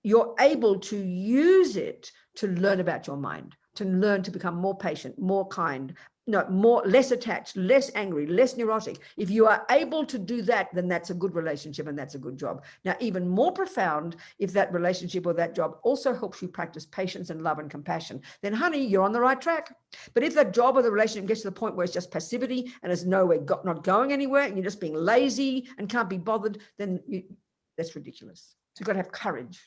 you're able to use it to learn about your mind, to learn to become more patient, more kind, less attached, less angry, less neurotic. If you are able to do that, then that's a good relationship and that's a good job. Now, even more profound, if that relationship or that job also helps you practice patience and love and compassion, then honey, you're on the right track. But if that job or the relationship gets to the point where it's just passivity and it's not going anywhere and you're just being lazy and can't be bothered, then that's ridiculous. So you've got to have courage.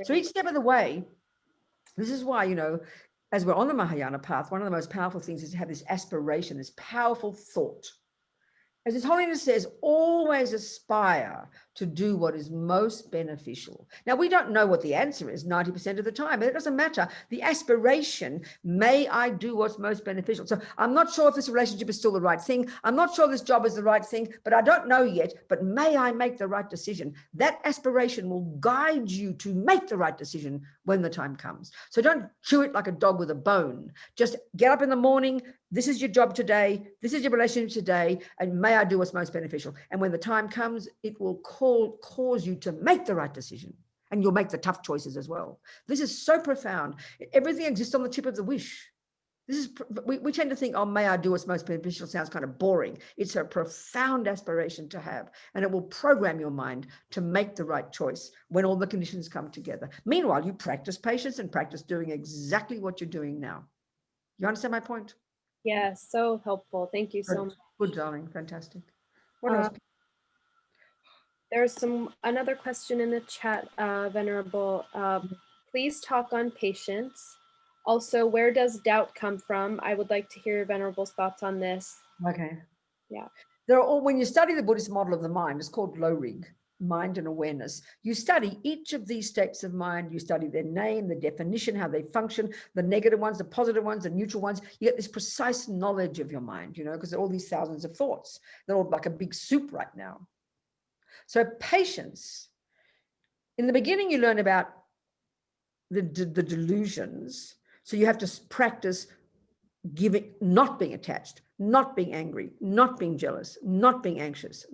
So each step of the way, this is why, as we're on the Mahayana path, one of the most powerful things is to have this aspiration, this powerful thought. As His Holiness says, always aspire to do what is most beneficial. Now, we don't know what the answer is 90% of the time, but it doesn't matter. The aspiration, may I do what's most beneficial. So I'm not sure if this relationship is still the right thing. I'm not sure this job is the right thing, but I don't know yet, but may I make the right decision? That aspiration will guide you to make the right decision when the time comes. So don't chew it like a dog with a bone. Just get up in the morning. This is your job today. This is your relationship today. And may I do what's most beneficial? And when the time comes, it will cause you to make the right decision. And you'll make the tough choices as well. This is so profound. Everything exists on the tip of the wish. We tend to think, oh, may I do what's most beneficial sounds kind of boring. It's a profound aspiration to have, and it will program your mind to make the right choice when all the conditions come together. Meanwhile, you practice patience and practice doing exactly what you're doing now. You understand my point? Yes, so helpful. Thank you so much. Good, darling. Fantastic. What else? There's another question in the chat, Venerable. Please talk on patience. Also, where does doubt come from? I would like to hear Venerable's thoughts on this. Okay. Yeah. When you study the Buddhist model of the mind, it's called Lo-Rig, mind and awareness. You study each of these states of mind. You study their name, the definition, how they function, the negative ones, the positive ones, the neutral ones. You get this precise knowledge of your mind, because there are all these thousands of thoughts. They're all like a big soup right now. So patience, in the beginning, you learn about the delusions. So you have to practice not being attached, not being angry, not being jealous, not being anxious,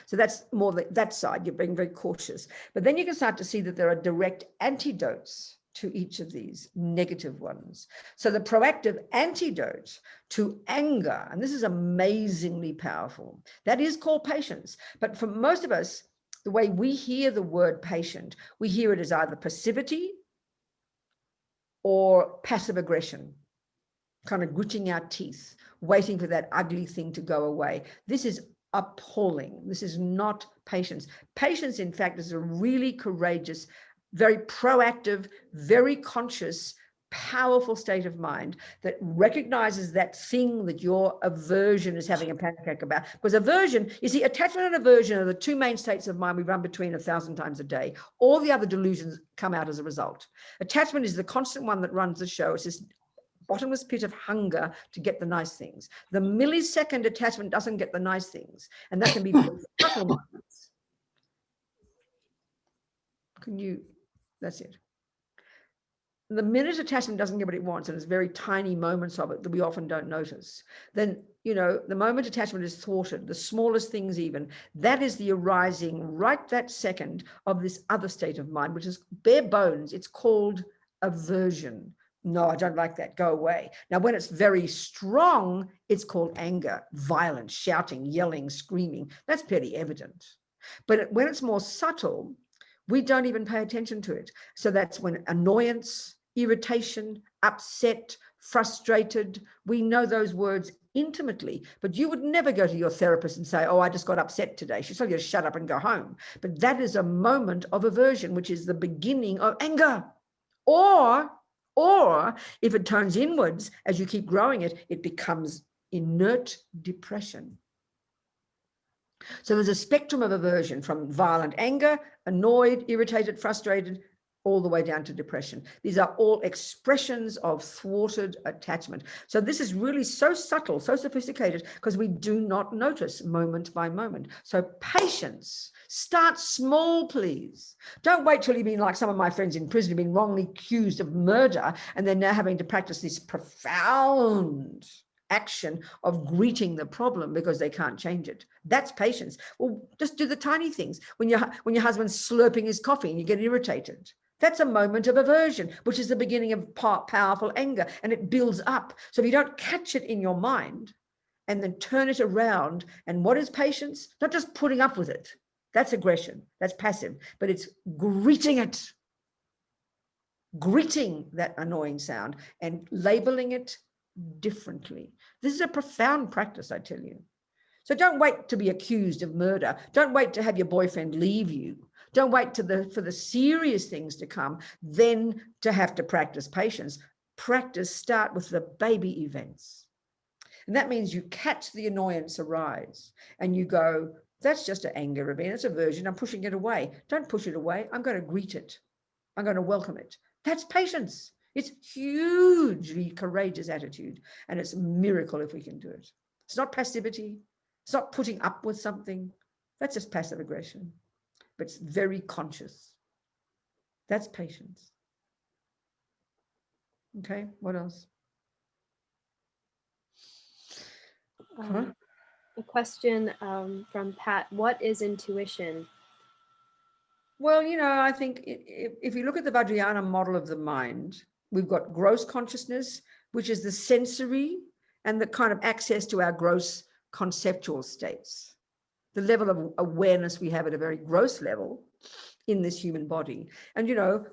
so that's more that side. You're being very cautious. But then you can start to see that there are direct antidotes to each of these negative ones. So the proactive antidote to anger, and this is amazingly powerful, that is called patience. But for most of us, the way we hear the word patient, we hear it as either passivity or passive aggression. kind of gritting our teeth, waiting for that ugly thing to go away. This is appalling. This is not patience. Patience, in fact, is a really courageous, very proactive, very conscious, powerful state of mind that recognizes that thing that your aversion is having a panic attack about. Because aversion, you see, attachment and aversion are the two main states of mind we run between 1,000 times a day. All the other delusions come out as a result. Attachment is the constant one that runs the show. It's this bottomless pit of hunger to get the nice things. The millisecond attachment doesn't get the nice things, and that can be subtle moments. That's it. The minute attachment doesn't get what it wants, and it's very tiny moments of it that we often don't notice, then, the moment attachment is thwarted, the smallest things even, that is the arising right that second of this other state of mind, which is bare bones. It's called aversion. No, I don't like that. Go away. Now, when it's very strong, it's called anger, violence, shouting, yelling, screaming. That's pretty evident. But when it's more subtle, we don't even pay attention to it. So that's when annoyance, irritation, upset, frustrated, we know those words intimately, but you would never go to your therapist and say, oh, I just got upset today. She'll tell you to shut up and go home. But that is a moment of aversion, which is the beginning of anger. Or if it turns inwards, as you keep growing it, it becomes inert depression. So there's a spectrum of aversion from violent anger, annoyed, irritated, frustrated, all the way down to depression. These are all expressions of thwarted attachment. So this is really so subtle, so sophisticated, because we do not notice moment by moment. So patience. Start small, please. Don't wait till you've been like some of my friends in prison who've been wrongly accused of murder, and they're now having to practice this profound action of greeting the problem because they can't change it. That's patience. Well, just do the tiny things. When your husband's slurping his coffee and you get irritated, that's a moment of aversion, which is the beginning of powerful anger, and it builds up. So if you don't catch it in your mind and then turn it around, and what is patience? Not just putting up with it. That's aggression. That's passive, but it's greeting it, greeting that annoying sound and labeling it differently. This is a profound practice, I tell you. So don't wait to be accused of murder. Don't wait to have your boyfriend leave you. Don't wait for the serious things to come, then to have to practice patience. Start with the baby events. And that means you catch the annoyance arise and you go, that's just an anger, Robina. It's aversion. I'm pushing it away. Don't push it away. I'm going to greet it. I'm going to welcome it. That's patience. It's hugely courageous attitude, and it's a miracle if we can do it. It's not passivity. It's not putting up with something. That's just passive aggression, but it's very conscious. That's patience. Okay, what else? A question from Pat. What is intuition? Well, I think if you look at the Vajrayana model of the mind, we've got gross consciousness, which is the sensory and the kind of access to our gross conceptual states, the level of awareness we have at a very gross level in this human body. And,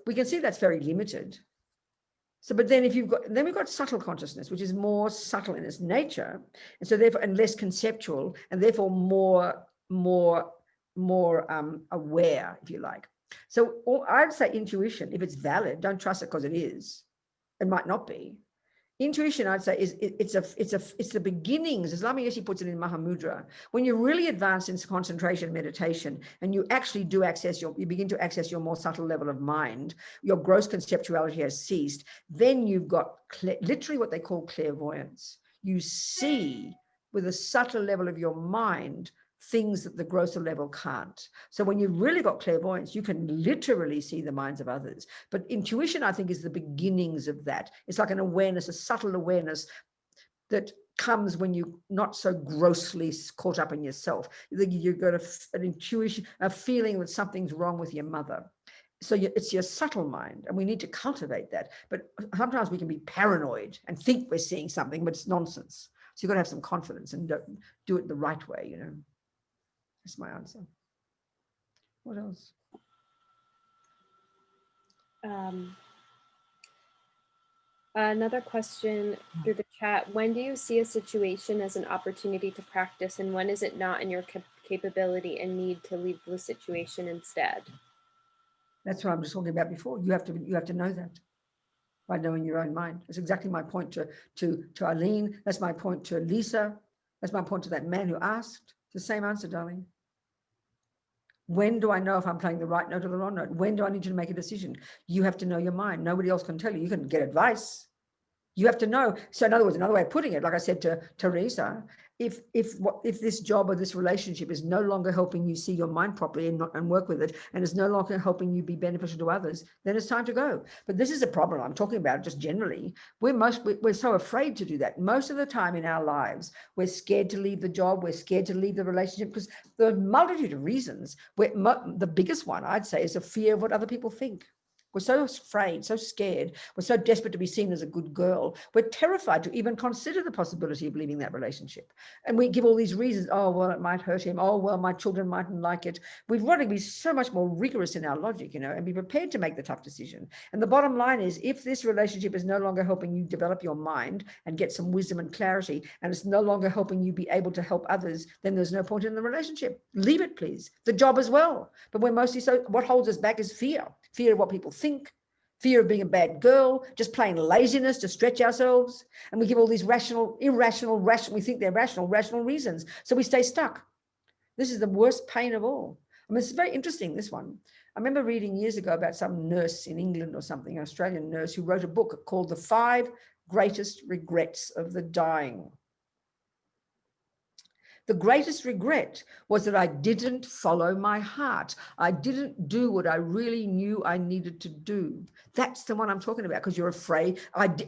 we can see that's very limited. So, but then we've got subtle consciousness, which is more subtle in its nature. And so therefore, and less conceptual, and therefore more aware, if you like. So I'd say intuition, if it's valid, don't trust it because it is. It might not be. Intuition, I'd say, it's the beginnings, as Lama Yeshe puts it in Mahamudra. When you're really advanced in concentration meditation and you actually do you begin to access your more subtle level of mind, your gross conceptuality has ceased, then you've got literally what they call clairvoyance. You see with a subtle level of your mind things that the grosser level can't. So when you've really got clairvoyance, you can literally see the minds of others. But intuition, I think, is the beginnings of that. It's like an awareness, a subtle awareness that comes when you're not so grossly caught up in yourself. You've got an intuition, a feeling that something's wrong with your mother. So it's your subtle mind, and we need to cultivate that. But sometimes we can be paranoid and think we're seeing something, but it's nonsense. So you've got to have some confidence and do it the right way, That's my answer. What else? Another question through the chat. When do you see a situation as an opportunity to practice, and when is it not in your capability and need to leave the situation instead? That's what I was talking about before. You have to know that by knowing your own mind. That's exactly my point to Eileen. That's my point to Lisa. That's my point to that man who asked. It's the same answer, darling. When do I know if I'm playing the right note or the wrong note? When do I need you to make a decision? You have to know your mind. Nobody else can tell you. You can get advice. You have to know. So in other words, another way of putting it, like I said to Teresa, if this job or this relationship is no longer helping you see your mind properly and work with it, and is no longer helping you be beneficial to others, then it's time to go. But this is a problem I'm talking about just generally. We're so afraid to do that. Most of the time in our lives, we're scared to leave the job. We're scared to leave the relationship because there are a multitude of reasons. The biggest one, I'd say, is a fear of what other people think. We're so afraid, so scared. We're so desperate to be seen as a good girl. We're terrified to even consider the possibility of leaving that relationship. And we give all these reasons. Oh, well, it might hurt him. Oh, well, my children mightn't like it. We've got to be so much more rigorous in our logic, and be prepared to make the tough decision. And the bottom line is, if this relationship is no longer helping you develop your mind and get some wisdom and clarity, and it's no longer helping you be able to help others, then there's no point in the relationship. Leave it, please. The job as well. But we're mostly what holds us back is fear of what people think, fear of being a bad girl, just plain laziness to stretch ourselves. And we give all these irrational, we think they're rational reasons. So we stay stuck. This is the worst pain of all. I mean, it's very interesting, this one. I remember reading years ago about some nurse in England or something, an Australian nurse, who wrote a book called The 5 Greatest Regrets of the Dying. The greatest regret was that I didn't follow my heart. I didn't do what I really knew I needed to do. That's the one I'm talking about, because you're afraid.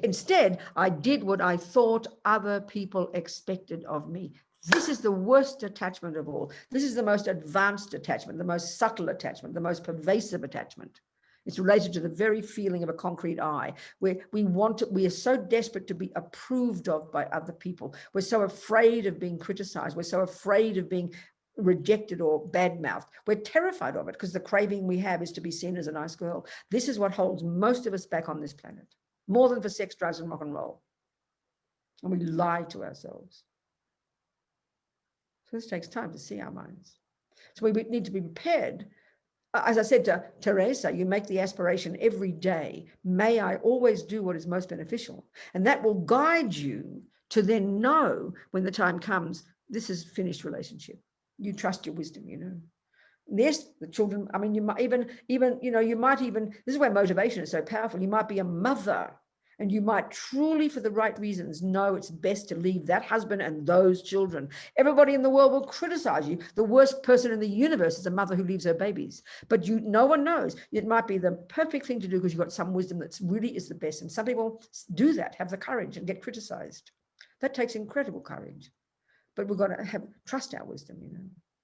Instead, I did what I thought other people expected of me. This is the worst attachment of all. This is the most advanced attachment, the most subtle attachment, the most pervasive attachment. It's related to the very feeling of a concrete I, where we are so desperate to be approved of by other people. We're so afraid of being criticized. We're so afraid of being rejected or badmouthed. We're terrified of it because the craving we have is to be seen as a nice girl. This is what holds most of us back on this planet, more than for sex, drugs, and rock and roll. And we lie to ourselves. So this takes time to see our minds. So we need to be prepared. As I said to Teresa, you make the aspiration every day. May I always do what is most beneficial. And that will guide you to then know when the time comes, this is finished relationship. You trust your wisdom, Yes, the children, I mean, you might even, this is where motivation is so powerful. You might be a mother, and you might truly, for the right reasons, know it's best to leave that husband and those children. Everybody in the world will criticize you. The worst person in the universe is a mother who leaves her babies. But no one knows. It might be the perfect thing to do because you've got some wisdom that really is the best. And some people do that, have the courage and get criticized. That takes incredible courage. But we've got to trust our wisdom,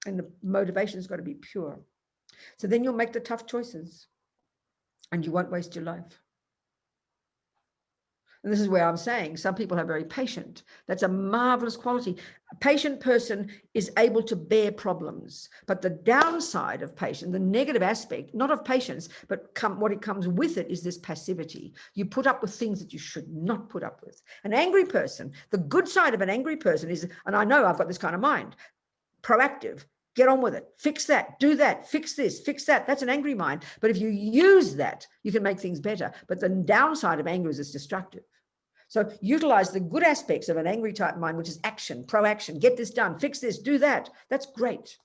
and the motivation has got to be pure. So then you'll make the tough choices and you won't waste your life. And this is where I'm saying some people are very patient. That's a marvelous quality. A patient person is able to bear problems. But the downside of patience, the negative aspect, not of patience, but what it comes with it is this passivity. You put up with things that you should not put up with. An angry person, the good side of an angry person is, and I know I've got this kind of mind, proactive. Get on with it. Fix that. Do that. Fix this. Fix that. That's an angry mind. But if you use that, you can make things better. But the downside of anger is it's destructive. So utilize the good aspects of an angry type mind, which is action, proaction, get this done, fix this, do that. That's great.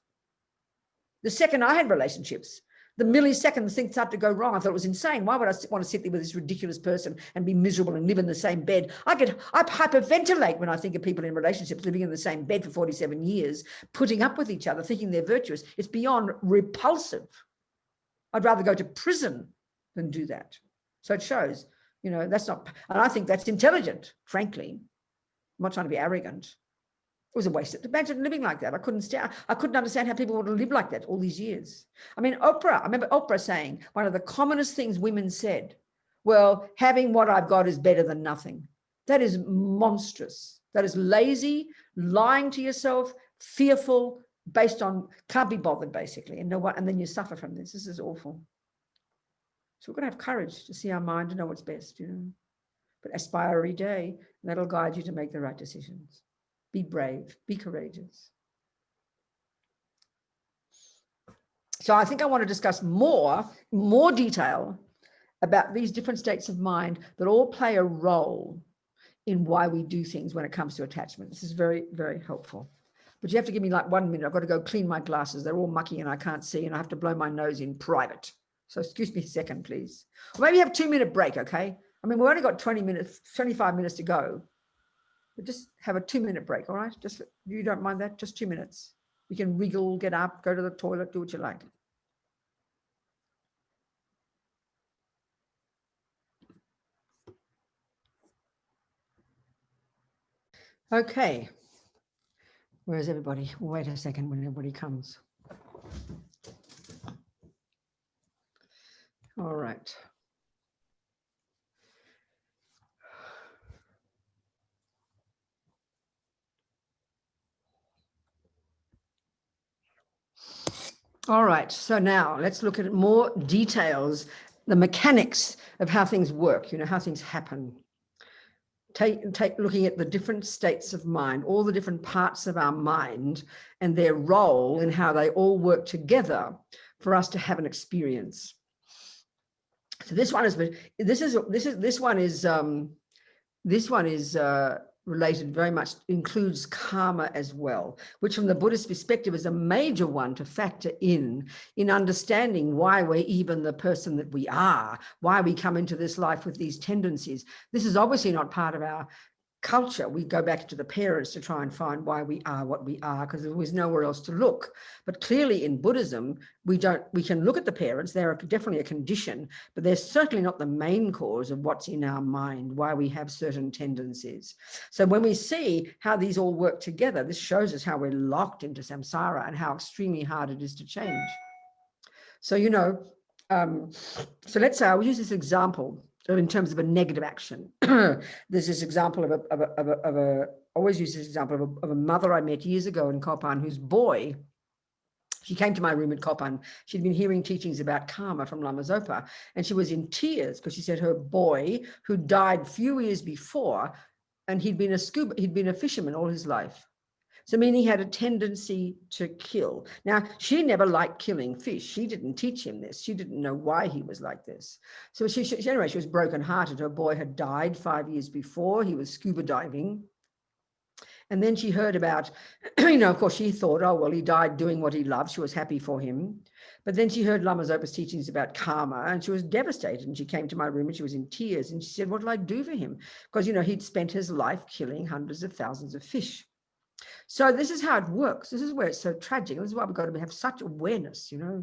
The second I had relationships, the millisecond things started to go wrong. I thought it was insane. Why would I want to sit there with this ridiculous person and be miserable and live in the same bed? I hyperventilate when I think of people in relationships living in the same bed for 47 years, putting up with each other, thinking they're virtuous. It's beyond repulsive. I'd rather go to prison than do that. So it shows, that's not, and I think that's intelligent, frankly. I'm not trying to be arrogant. It was a waste. Imagine living like that. I couldn't understand how people want to live like that all these years. I mean, I remember Oprah saying one of the commonest things women said, well, having what I've got is better than nothing. That is monstrous. That is lazy, lying to yourself, fearful, based on, can't be bothered basically. And then you suffer from this. This is awful. So we're going to have courage to see our mind and know what's best, But but aspire every day, and that'll guide you to make the right decisions. Be brave, be courageous. So I think I want to discuss more detail about these different states of mind that all play a role in why we do things when it comes to attachment. This is very, very helpful. But you have to give me like 1 minute. I've got to go clean my glasses. They're all mucky and I can't see, and I have to blow my nose in private. So excuse me a second, please. Or maybe have a 2-minute break, okay? I mean, we've only got 20 minutes, 25 minutes to go. But just have a 2-minute break, all right? Just, you don't mind that? Just 2 minutes. You can wriggle, get up, go to the toilet, do what you like. Okay. Where's everybody? We'll wait a second when everybody comes. All right. All right, so now let's look at more details, the mechanics of how things work, you know, how things happen. Looking at the different states of mind, all the different parts of our mind and their role in how they all work together for us to have an experience. So this one is related very much, includes karma as well, which from the Buddhist perspective is a major one to factor in understanding why we're even the person that we are, why we come into this life with these tendencies. This is obviously not part of our culture. We go back to the parents to try and find why we are what we are, because there was nowhere else to look. But clearly in Buddhism, we can look at the parents. They're definitely a condition, but they're certainly not the main cause of what's in our mind, why we have certain tendencies. So when we see how these all work together, this shows us how we're locked into samsara and how extremely hard it is to change. So, you know, so let's say I'll use this example in terms of a negative action. There's this example I always use this example of a mother I met years ago in Kopan, whose boy, she came to my room at Kopan. She'd been hearing teachings about karma from Lama Zopa, and she was in tears because she said her boy, who died a few years before, and he'd been a fisherman all his life. So meaning he had a tendency to kill. Now, she never liked killing fish. She didn't teach him this. She didn't know why he was like this. So anyway, she was brokenhearted. Her boy had died 5 years before. He was scuba diving. And then she heard about, you know, of course, she thought, oh, well, he died doing what he loved. She was happy for him. But then she heard Lama Zopa's teachings about karma, and she was devastated. And she came to my room and she was in tears. And she said, what did I do for him? Because, you know, he'd spent his life killing hundreds of thousands of fish. So this is how it works. This is where it's so tragic. This is why we've got to have such awareness, you know.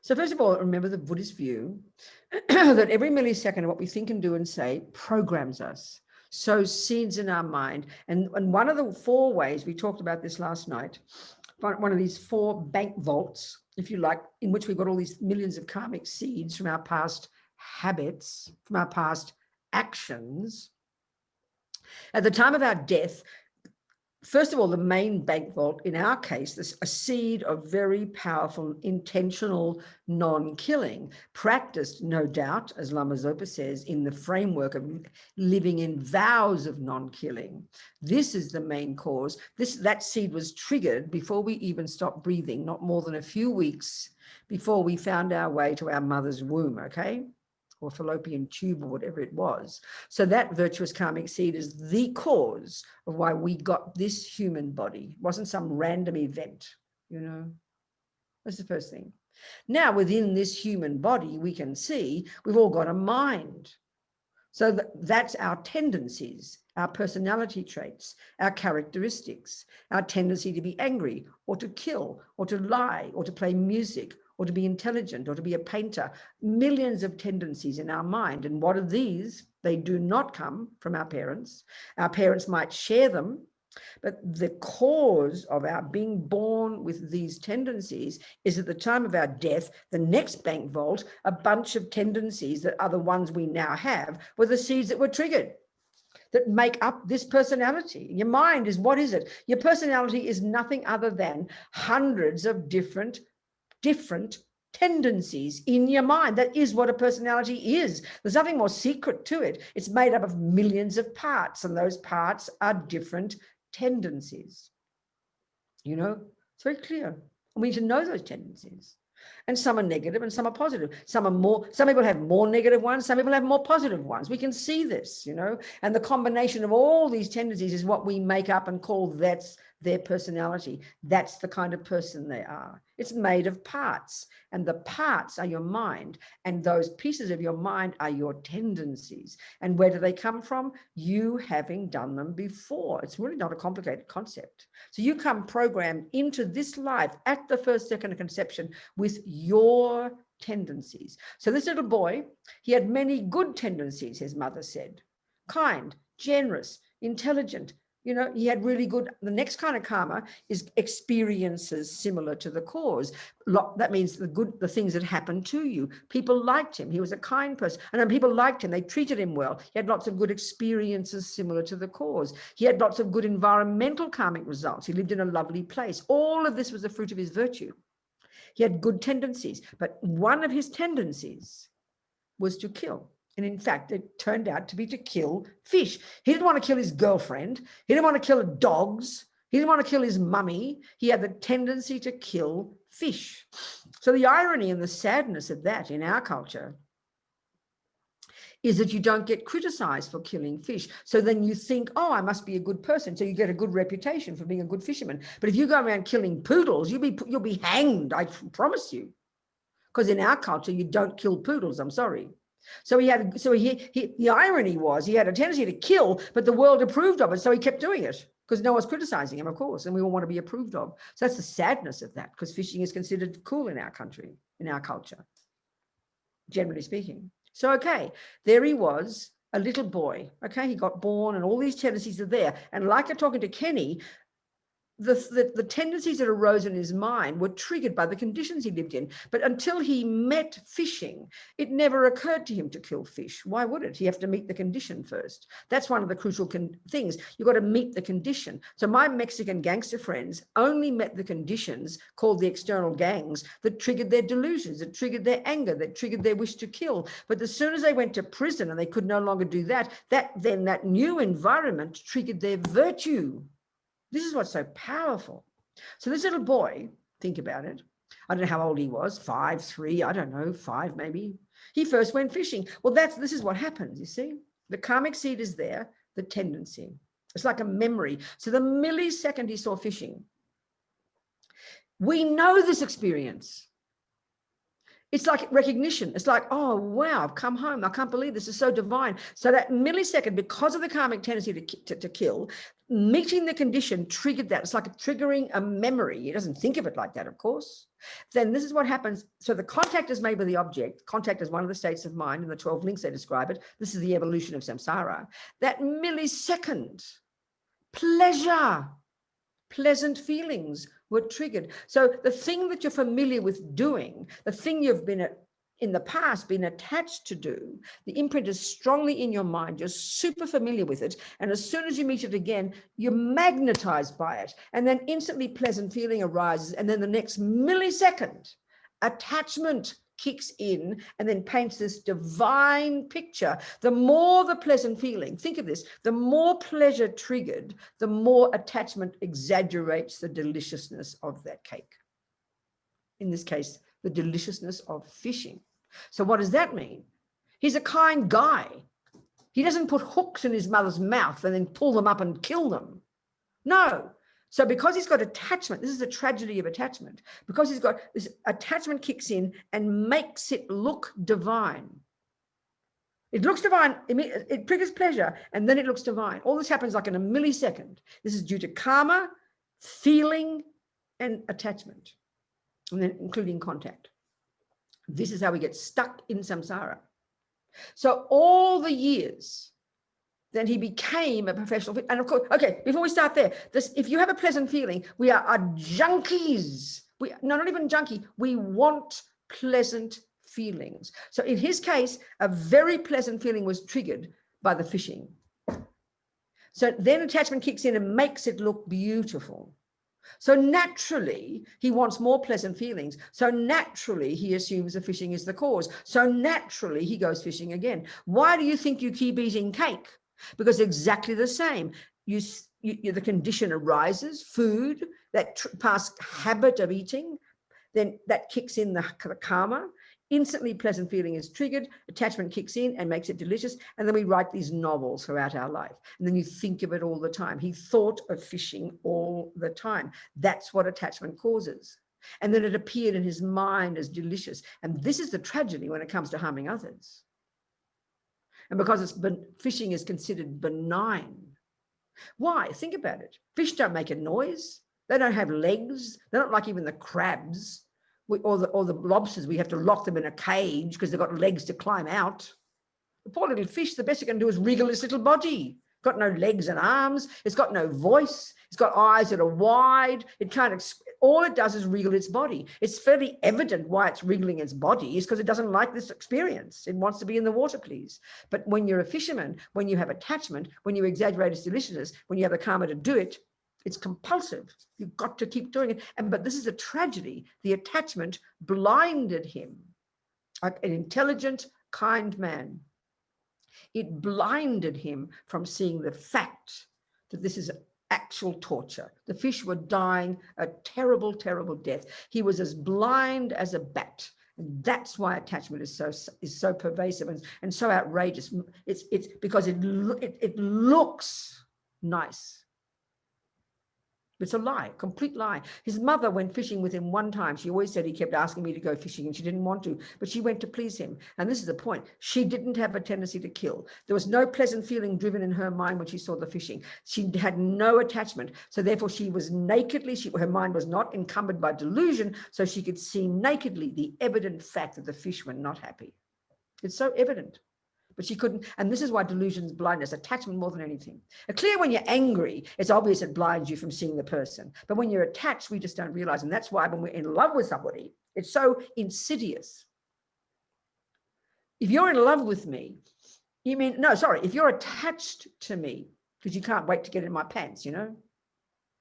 So first of all, remember the Buddhist view that every millisecond of what we think and do and say programs us, sows seeds in our mind. And one of the 4 ways, we talked about this last night, one of these 4 bank vaults, if you like, in which we've got all these millions of karmic seeds from our past habits, from our past actions. At the time of our death, first of all, the main bank vault, in our case, is a seed of very powerful, intentional non-killing, practiced, no doubt, as Lama Zopa says, in the framework of living in vows of non-killing. This is the main cause. That seed was triggered before we even stopped breathing, not more than a few weeks before we found our way to our mother's womb, okay? Or fallopian tube or whatever it was. So that virtuous karmic seed is the cause of why we got this human body. It wasn't some random event, you know. That's the first thing. Now, within this human body, we can see we've all got a mind. So that's our tendencies, our personality traits, our characteristics, our tendency to be angry or to kill or to lie or to play music or to be intelligent, or to be a painter, millions of tendencies in our mind. And what are these? They do not come from our parents. Our parents might share them, but the cause of our being born with these tendencies is at the time of our death, the next bank vault, a bunch of tendencies that are the ones we now have, were the seeds that were triggered, that make up this personality. Your mind is, what is it? Your personality is nothing other than hundreds of different tendencies in your mind. That is what a personality is. There's nothing more secret to it. It's made up of millions of parts, and those parts are different tendencies. You know, it's very clear. We need to know those tendencies. And some are negative and some are positive. Some people have more negative ones, some people have more positive ones. We can see this, you know, and the combination of all these tendencies is what we make up and call that's their personality. That's the kind of person they are. It's made of parts, and the parts are your mind, and those pieces of your mind are your tendencies. And where do they come from? You having done them before. It's really not a complicated concept. So you come programmed into this life at the first second of conception with your tendencies. So this little boy, he had many good tendencies, his mother said. Kind, generous, intelligent. You know, he had really good, the next kind of karma is experiences similar to the cause. That means the things that happened to you. People liked him. He was a kind person. And then people liked him. They treated him well. He had lots of good experiences similar to the cause. He had lots of good environmental karmic results. He lived in a lovely place. All of this was the fruit of his virtue. He had good tendencies, but one of his tendencies was to kill. And in fact, it turned out to be to kill fish. He didn't want to kill his girlfriend. He didn't want to kill dogs. He didn't want to kill his mummy. He had the tendency to kill fish. So the irony and the sadness of that in our culture is that you don't get criticized for killing fish. So then you think, oh, I must be a good person. So you get a good reputation for being a good fisherman. But if you go around killing poodles, you'll be hanged, I promise you. Because in our culture, you don't kill poodles, I'm sorry. So the irony was he had a tendency to kill, but the world approved of it. So he kept doing it because no one's criticizing him, of course. And we all want to be approved of. So that's the sadness of that, because fishing is considered cool in our country, in our culture, generally speaking. So, okay, there he was, a little boy. Okay, he got born and all these tendencies are there. And like I'm talking to Kenny, the tendencies that arose in his mind were triggered by the conditions he lived in. But until he met fishing, it never occurred to him to kill fish. Why would it? You have to meet the condition first. That's one of the crucial things. You've got to meet the condition. So my Mexican gangster friends only met the conditions called the external gangs that triggered their delusions, that triggered their anger, that triggered their wish to kill. But as soon as they went to prison and they could no longer do that, then that new environment triggered their virtue. This is what's so powerful. So this little boy, think about it. I don't know how old he was, 5, 3, I don't know, 5 maybe. He first went fishing. Well, this is what happens, you see. The karmic seed is there, the tendency. It's like a memory. So the millisecond he saw fishing, we know this experience. It's like recognition. It's like, oh, wow, I've come home. I can't believe this is so divine. So that millisecond, because of the karmic tendency to kill, meeting the condition triggered that. It's like triggering a memory. He doesn't think of it like that, of course. Then this is what happens. So the contact is made with the object. Contact is one of the states of mind. In the 12 links, they describe it. This is the evolution of samsara. That millisecond, pleasure, pleasant feelings were triggered. So the thing that you're familiar with doing, the thing you've been in the past been attached to do, the imprint is strongly in your mind. You're super familiar with it. And as soon as you meet it again, you're magnetized by it. And then instantly pleasant feeling arises. And then the next millisecond, attachment kicks in and then paints this divine picture. The more the pleasant feeling, think of this, the more pleasure triggered, the more attachment exaggerates the deliciousness of that cake. In this case, the deliciousness of fishing. So what does that mean? He's a kind guy. He doesn't put hooks in his mother's mouth and then pull them up and kill them. No. So because he's got attachment, this is a tragedy of attachment, because he's got this attachment kicks in and makes it look divine. It looks divine, it triggers pleasure, and then it looks divine. All this happens like in a millisecond. This is due to karma, feeling, and attachment, and then including contact. This is how we get stuck in samsara. So all the years, then he became a professional. And of course, okay, before we start there, if you have a pleasant feeling, we are junkies. Not even junkie, we want pleasant feelings. So in his case, a very pleasant feeling was triggered by the fishing. So then attachment kicks in and makes it look beautiful. So naturally, he wants more pleasant feelings. So naturally, he assumes the fishing is the cause. So naturally, he goes fishing again. Why do you think you keep eating cake? Because exactly the same. The condition arises, food, that past habit of eating, then that kicks in the karma. Instantly pleasant feeling is triggered, attachment kicks in and makes it delicious, and then we write these novels throughout our life, and then you think of it all the time. He thought of fishing all the time. That's what attachment causes. And then it appeared in his mind as delicious. And this is the tragedy when it comes to harming others. And because fishing is considered benign. Why? Think about it. Fish don't make a noise. They don't have legs. They're not like even the crabs. Or the lobsters, we have to lock them in a cage because they've got legs to climb out. The poor little fish, the best it can do is wriggle its little body. It's got no legs and arms. It's got no voice. It's got eyes that are wide. It can't, all it does is wriggle its body. It's fairly evident why it's wriggling its body is because it doesn't like this experience. It wants to be in the water, please. But when you're a fisherman, when you have attachment, when you exaggerate its deliciousness, when you have the karma to do it, it's compulsive. You've got to keep doing it. But this is a tragedy. The attachment blinded him. Like an intelligent, kind man. It blinded him from seeing the fact that this is actual torture. The fish were dying a terrible, terrible death. He was as blind as a bat. And that's why attachment is so pervasive and so outrageous. It's because it looks nice. It's a lie, complete lie. His mother went fishing with him one time. She always said he kept asking me to go fishing and she didn't want to, but she went to please him. And this is the point. She didn't have a tendency to kill. There was no pleasant feeling driven in her mind when she saw the fishing. She had no attachment. So therefore she was nakedly, her mind was not encumbered by delusion, so she could see nakedly the evident fact that the fish were not happy. It's so evident. But she couldn't, and this is why delusion is blindness, attachment more than anything. Clear when you're angry, it's obvious it blinds you from seeing the person. But when you're attached, we just don't realize. And that's why when we're in love with somebody, it's so insidious. If you're in love with me, if you're attached to me, because you can't wait to get in my pants, you know?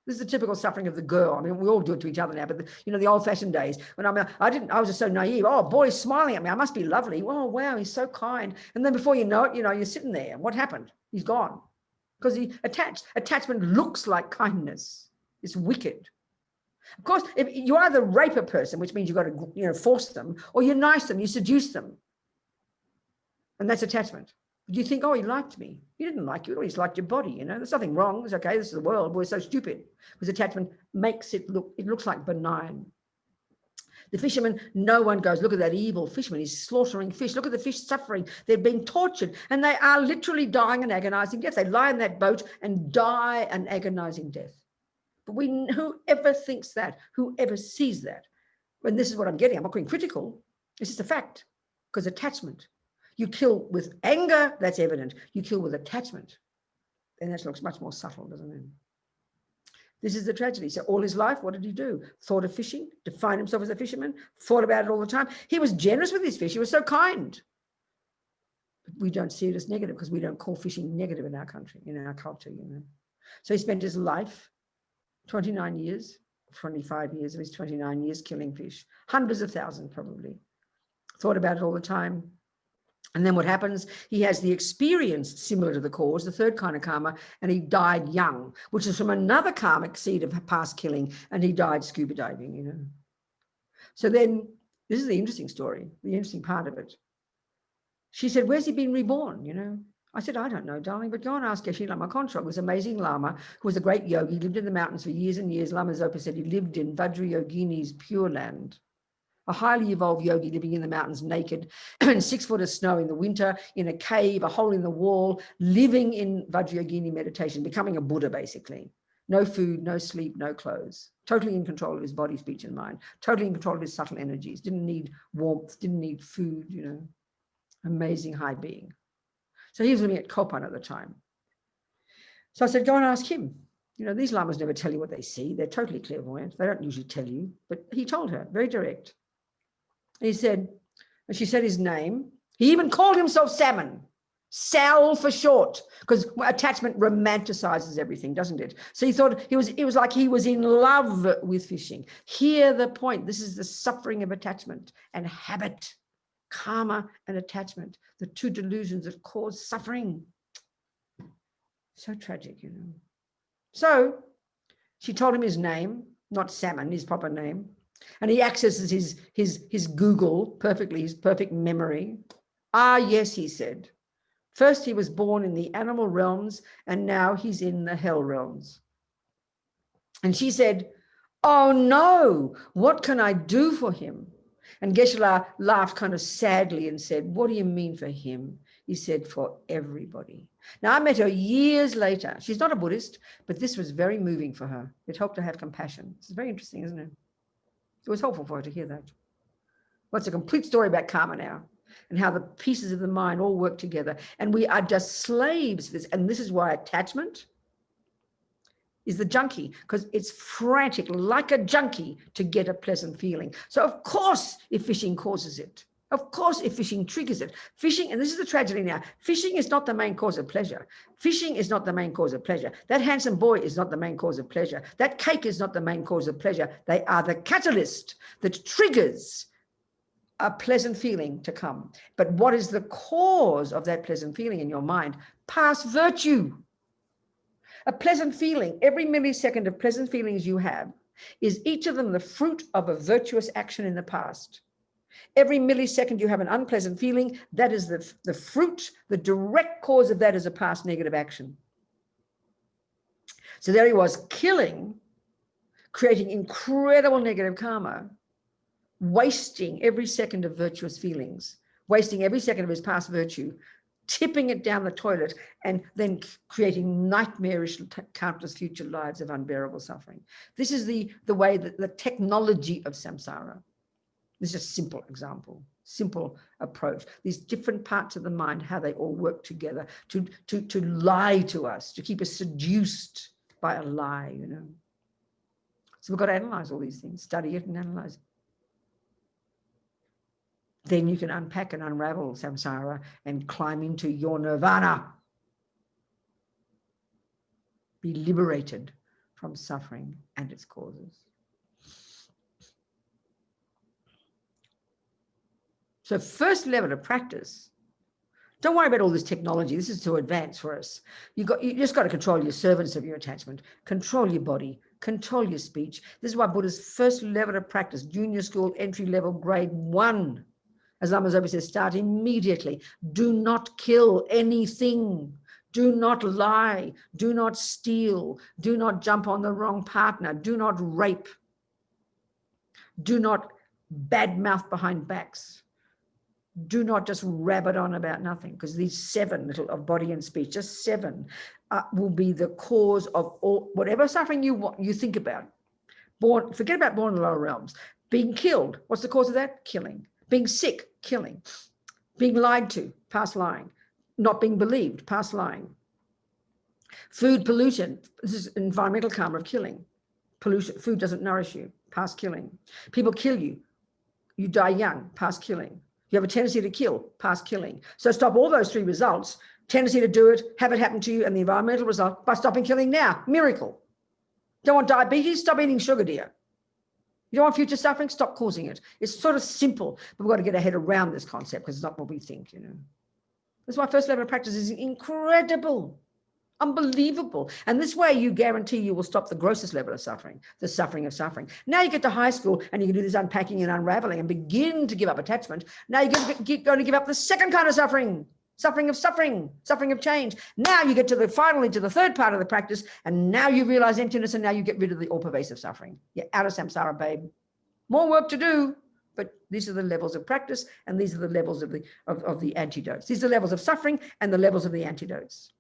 This is the typical suffering of the girl. I mean, we all do it to each other now, but the old-fashioned days when I was just so naive. Oh, boy's smiling at me. I must be lovely. Oh, wow, he's so kind. And then before you know it, you're sitting there. What happened? He's gone because he attached. Attachment looks like kindness. It's wicked. Of course, if you either rape a person, which means you've got to, force them, or you nice them, you seduce them, and that's attachment. Do you think, oh, he liked me? He didn't like you. He always liked your body, There's nothing wrong. It's okay. This is the world. We're so stupid. Because attachment makes it looks like benign. The fisherman, no one goes, look at that evil fisherman. He's slaughtering fish. Look at the fish suffering. They're being tortured. And they are literally dying an agonizing death. They lie in that boat and die an agonizing death. But whoever thinks that, whoever sees that, and this is what I'm getting, I'm not being critical. It's just a fact. Because attachment. You kill with anger, that's evident. You kill with attachment. And that looks much more subtle, doesn't it? This is the tragedy. So all his life, what did he do? Thought of fishing, defined himself as a fisherman, thought about it all the time. He was generous with his fish. He was so kind. But we don't see it as negative because we don't call fishing negative in our country, in our culture, So he spent his life, 25 years of his 29 years killing fish, hundreds of thousands probably. Thought about it all the time. And then what happens? He has the experience similar to the cause, the third kind of karma, and he died young, which is from another karmic seed of past killing, and he died scuba diving, So then, this is the interesting story, the interesting part of it. She said, where's he been reborn, I said, I don't know, darling, but go and ask Geshe Lama Kongtrul, this amazing Lama, who was a great yogi, lived in the mountains for years and years. Lama Zopa said he lived in Vajrayogini's Pure Land. A highly evolved yogi living in the mountains naked, 6 foot of snow in the winter, in a cave, a hole in the wall, living in Vajrayogini meditation, becoming a Buddha basically. No food, no sleep, no clothes. Totally in control of his body, speech and mind. Totally in control of his subtle energies. Didn't need warmth, didn't need food, Amazing high being. So he was living at Kopan at the time. So I said, go and ask him. These lamas never tell you what they see. They're totally clairvoyant. They don't usually tell you. But he told her, very direct. He said, and she said his name. He even called himself Salmon. Sal for short, because attachment romanticizes everything, doesn't it? So he thought it was like he was in love with fishing. Hear the point. This is the suffering of attachment and habit, karma and attachment, the two delusions that cause suffering. So tragic, you know. So she told him his name, not Salmon, his proper name. And he accesses his Google perfectly, his perfect memory. Ah, yes, he said. First, he was born in the animal realms, and now he's in the hell realms. And she said, oh, no, what can I do for him? And Geshe-la laughed kind of sadly and said, what do you mean for him? He said, for everybody. Now, I met her years later. She's not a Buddhist, but this was very moving for her. It helped her have compassion. It's very interesting, isn't it? It was helpful for her to hear that. Well, it's a complete story about karma now, and how the pieces of the mind all work together. And we are just slaves to this. And this is why attachment is the junkie, because it's frantic like a junkie to get a pleasant feeling. So of course, if fishing causes it, of course, if fishing triggers it, fishing, and this is the tragedy now, fishing is not the main cause of pleasure. Fishing is not the main cause of pleasure. That handsome boy is not the main cause of pleasure. That cake is not the main cause of pleasure. They are the catalyst that triggers a pleasant feeling to come. But what is the cause of that pleasant feeling in your mind? Past virtue. A pleasant feeling, every millisecond of pleasant feelings you have, is each of them the fruit of a virtuous action in the past. Every millisecond you have an unpleasant feeling, that is the fruit, the direct cause of that is a past negative action. So there he was, killing, creating incredible negative karma, wasting every second of virtuous feelings, wasting every second of his past virtue, tipping it down the toilet, and then creating nightmarish countless future lives of unbearable suffering. This is the way that the technology of samsara. This is a simple example, simple approach. These different parts of the mind, how they all work together to lie to us, to keep us seduced by a lie, you know. So we've got to analyze all these things, study it and analyze it. Then you can unpack and unravel samsara and climb into your nirvana. Be liberated from suffering and its causes. So first level of practice, don't worry about all this technology. This is too advanced for us. You just got to control your servants of your attachment, control your body, control your speech. This is why Buddha's first level of practice, junior school, entry level, grade 1, as Lama Zopa says, start immediately. Do not kill anything. Do not lie. Do not steal. Do not jump on the wrong partner. Do not rape. Do not badmouth behind backs. Do not just rabbit on about nothing, because these 7 little of body and speech, just 7, will be the cause of all whatever suffering you think about. Forget about born in the lower realms. Being killed, what's the cause of that? Killing. Being sick, killing. Being lied to, past lying. Not being believed, past lying. Food pollution, this is environmental karma of killing. Pollution, food doesn't nourish you, past killing. People kill you, you die young, past killing. You have a tendency to kill, past killing. So stop all those 3 results, tendency to do it, have it happen to you, and the environmental result by stopping killing now, miracle. Don't want diabetes? Stop eating sugar, dear. You don't want future suffering? Stop causing it. It's sort of simple, but we've got to get our head around this concept because it's not what we think, you know. That's why first level of practice is incredible, unbelievable. And this way you guarantee you will stop the grossest level of suffering, the suffering of suffering. Now you get to high school and you can do this unpacking and unraveling and begin to give up attachment. Now you're going to give up the second kind of suffering, suffering of change. Now you get to finally to the third part of the practice, and now you realize emptiness, and now you get rid of the all-pervasive suffering. You're out of samsara, babe. More work to do, but these are the levels of practice, and these are the levels of the antidotes. These are the levels of suffering and the levels of the antidotes.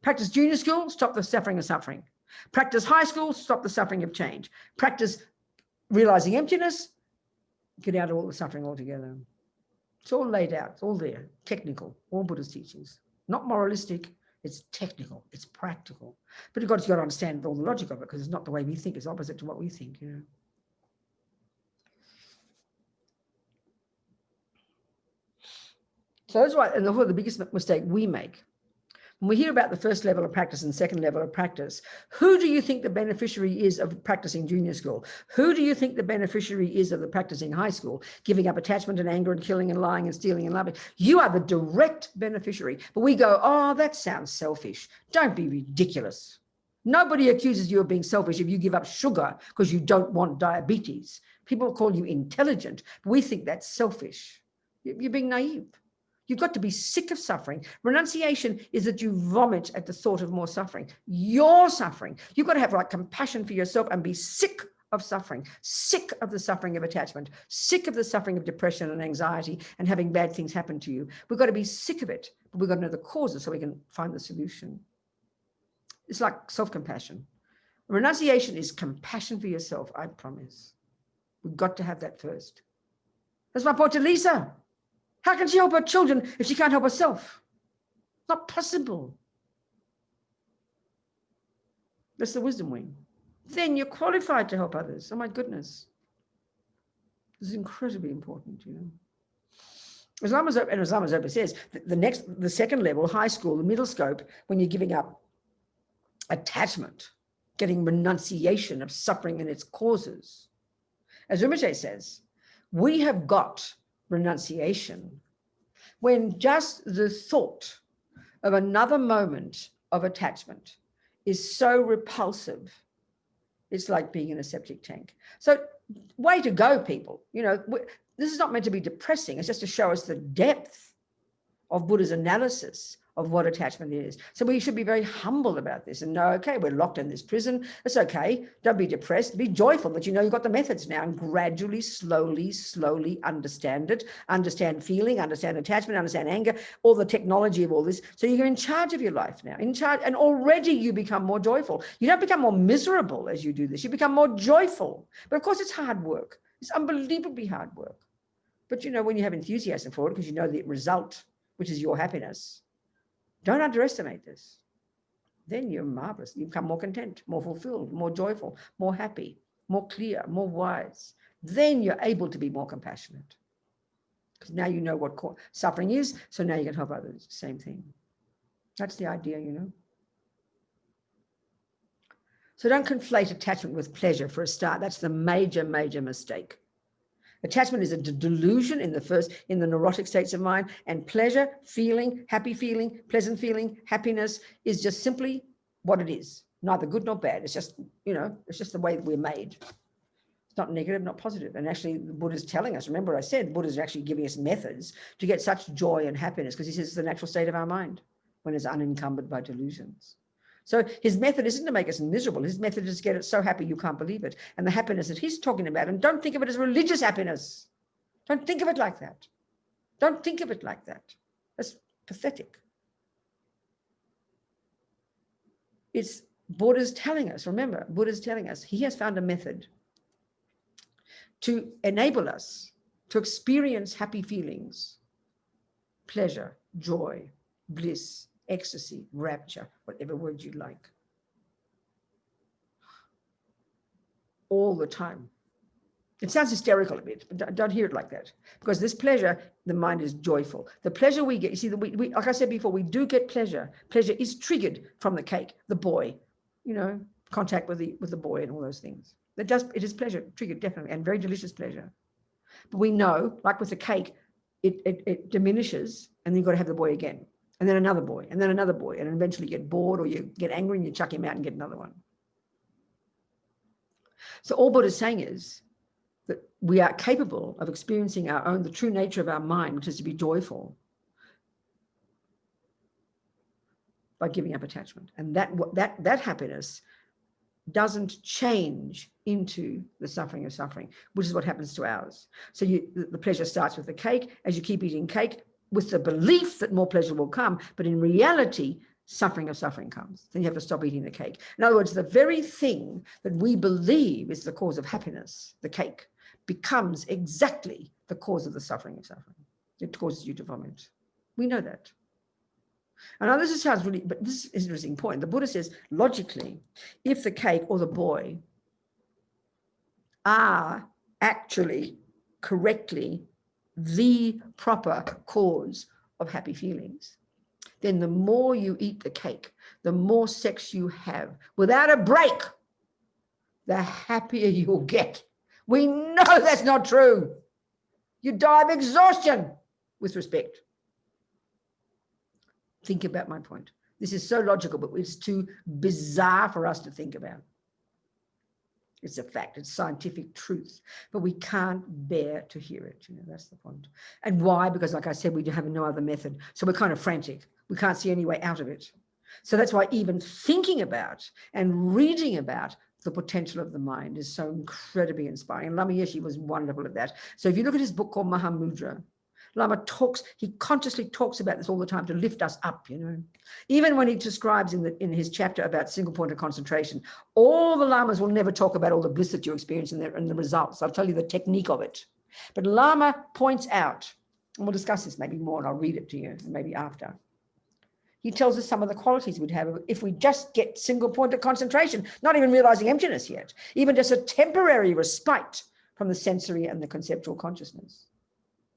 Practice junior school, stop the suffering of suffering. Practice high school, stop the suffering of change. Practice realizing emptiness, get out of all the suffering altogether. It's all laid out, it's all there, technical, all Buddhist teachings. Not moralistic, it's technical, it's practical. But you've got to understand all the logic of it, because it's not the way we think, it's opposite to what we think, you know. So that's why, and the biggest mistake we make, when we hear about the first level of practice and second level of practice, who do you think the beneficiary is of practicing junior school? Who do you think the beneficiary is of the practicing high school, giving up attachment and anger and killing and lying and stealing and loving? You are the direct beneficiary. But we go, oh, that sounds selfish. Don't be ridiculous. Nobody accuses you of being selfish if you give up sugar because you don't want diabetes. People call you intelligent. But we think that's selfish. You're being naive. You've got to be sick of suffering. Renunciation is that you vomit at the thought of more suffering. You're suffering. You've got to have like compassion for yourself and be sick of suffering, sick of the suffering of attachment, sick of the suffering of depression and anxiety and having bad things happen to you. We've got to be sick of it, but we've got to know the causes so we can find the solution. It's like self-compassion. Renunciation is compassion for yourself, I promise. We've got to have that first. That's my point to Lisa. How can she help her children if she can't help herself? Not possible. That's the wisdom wing. Then you're qualified to help others. Oh my goodness. This is incredibly important, you know. As Opa says, the second level, high school, the middle scope, when you're giving up attachment, getting renunciation of suffering and its causes. As Rinpoche says, we have got renunciation when just the thought of another moment of attachment is so repulsive, it's like being in a septic tank. So way to go, people. You know, this is not meant to be depressing. It's just to show us the depth of Buddha's analysis of what attachment is. So we should be very humble about this and know, okay, we're locked in this prison. It's okay. Don't be depressed. Be joyful that you know you've got the methods now and gradually, slowly understand it, understand feeling, understand attachment, understand anger, all the technology of all this. So you're in charge of your life now, in charge, and already you become more joyful. You don't become more miserable as you do this. You become more joyful. But of course, it's hard work. It's unbelievably hard work. But you know, when you have enthusiasm for it, because you know the result, which is your happiness, don't underestimate this. Then you're marvelous. You become more content, more fulfilled, more joyful, more happy, more clear, more wise. Then you're able to be more compassionate. Because now you know what suffering is, so now you can help others. Same thing. That's the idea, you know. So don't conflate attachment with pleasure for a start. That's the major mistake. Attachment is a delusion in the neurotic states of mind, and pleasure, feeling, happy feeling, pleasant feeling, happiness is just simply what it is. Neither good nor bad. It's just, you know, it's just the way that we're made. It's not negative, not positive. And actually the Buddha's telling us, remember I said, Buddha's actually giving us methods to get such joy and happiness, because he says it's the natural state of our mind when it's unencumbered by delusions. So his method isn't to make us miserable. His method is to get it so happy you can't believe it. And the happiness that he's talking about, and don't think of it as religious happiness. Don't think of it like that. Don't think of it like that. That's pathetic. It's Buddha's telling us, remember, Buddha's telling us he has found a method to enable us to experience happy feelings, pleasure, joy, bliss, ecstasy, rapture, whatever word you like, all the time. It sounds hysterical a bit, but don't hear it like that, because this pleasure, the mind is joyful. The pleasure we get, you see, we like I said before, we do get pleasure. Pleasure is triggered from the cake, the boy, you know, contact with the boy and all those things. It is pleasure triggered, definitely, and very delicious pleasure. But we know, like with the cake, it diminishes, and then you've got to have the boy again. And then another boy, and then another boy, and eventually you get bored or you get angry and you chuck him out and get another one. So all Buddha's saying is that we are capable of experiencing the true nature of our mind, which is to be joyful, by giving up attachment. And that happiness doesn't change into the suffering of suffering, which is what happens to ours. So the pleasure starts with the cake. As you keep eating cake, with the belief that more pleasure will come, but in reality, suffering of suffering comes. Then you have to stop eating the cake. In other words, the very thing that we believe is the cause of happiness, the cake, becomes exactly the cause of the suffering of suffering. It causes you to vomit. We know that. And now this sounds really, but this is an interesting point. The Buddha says, logically, if the cake or the boy are actually correctly the proper cause of happy feelings, then the more you eat the cake, the more sex you have without a break, the happier you'll get. We know that's not true. You die of exhaustion, with respect. Think about my point. This is so logical, but it's too bizarre for us to think about. It's a fact, it's scientific truth, but we can't bear to hear it. You know, that's the point. And why? Because like I said, we have no other method. So we're kind of frantic. We can't see any way out of it. So that's why even thinking about and reading about the potential of the mind is so incredibly inspiring. And Lama Yeshe was wonderful at that. So if you look at his book called Mahamudra, Lama he consciously talks about this all the time to lift us up, you know. Even when he describes in his chapter about single point of concentration, all the Lamas will never talk about all the bliss that you experience and the results. I'll tell you the technique of it. But Lama points out, and we'll discuss this maybe more, and I'll read it to you maybe after. He tells us some of the qualities we'd have if we just get single point of concentration, not even realizing emptiness yet, even just a temporary respite from the sensory and the conceptual consciousness.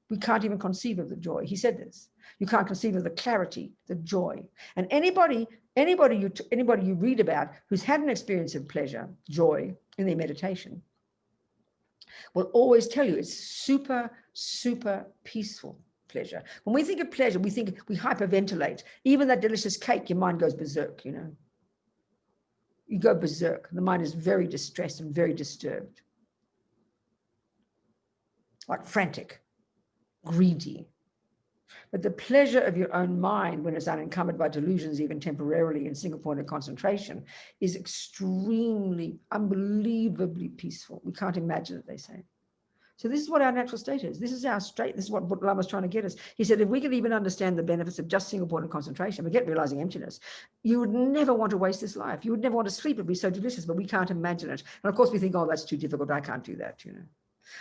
We can't even conceive of the joy. He said this. You can't conceive of the clarity, the joy. And anybody you read about who's had an experience of pleasure, joy in their meditation, will always tell you it's super, super peaceful pleasure. When we think of pleasure, we hyperventilate. Even that delicious cake, your mind goes berserk, you know. You go berserk. The mind is very distressed and very disturbed. Like frantic, greedy. But the pleasure of your own mind, when it's unencumbered by delusions, even temporarily in single point of concentration, is extremely, unbelievably peaceful. We can't imagine it, they say. So this is what our natural state is. This is our state. This is what Lama's trying to get us. He said, if we could even understand the benefits of just single point of concentration, forget realizing emptiness, you would never want to waste this life. You would never want to sleep. It'd be so delicious, but we can't imagine it. And of course we think, oh, that's too difficult. I can't do that, you know.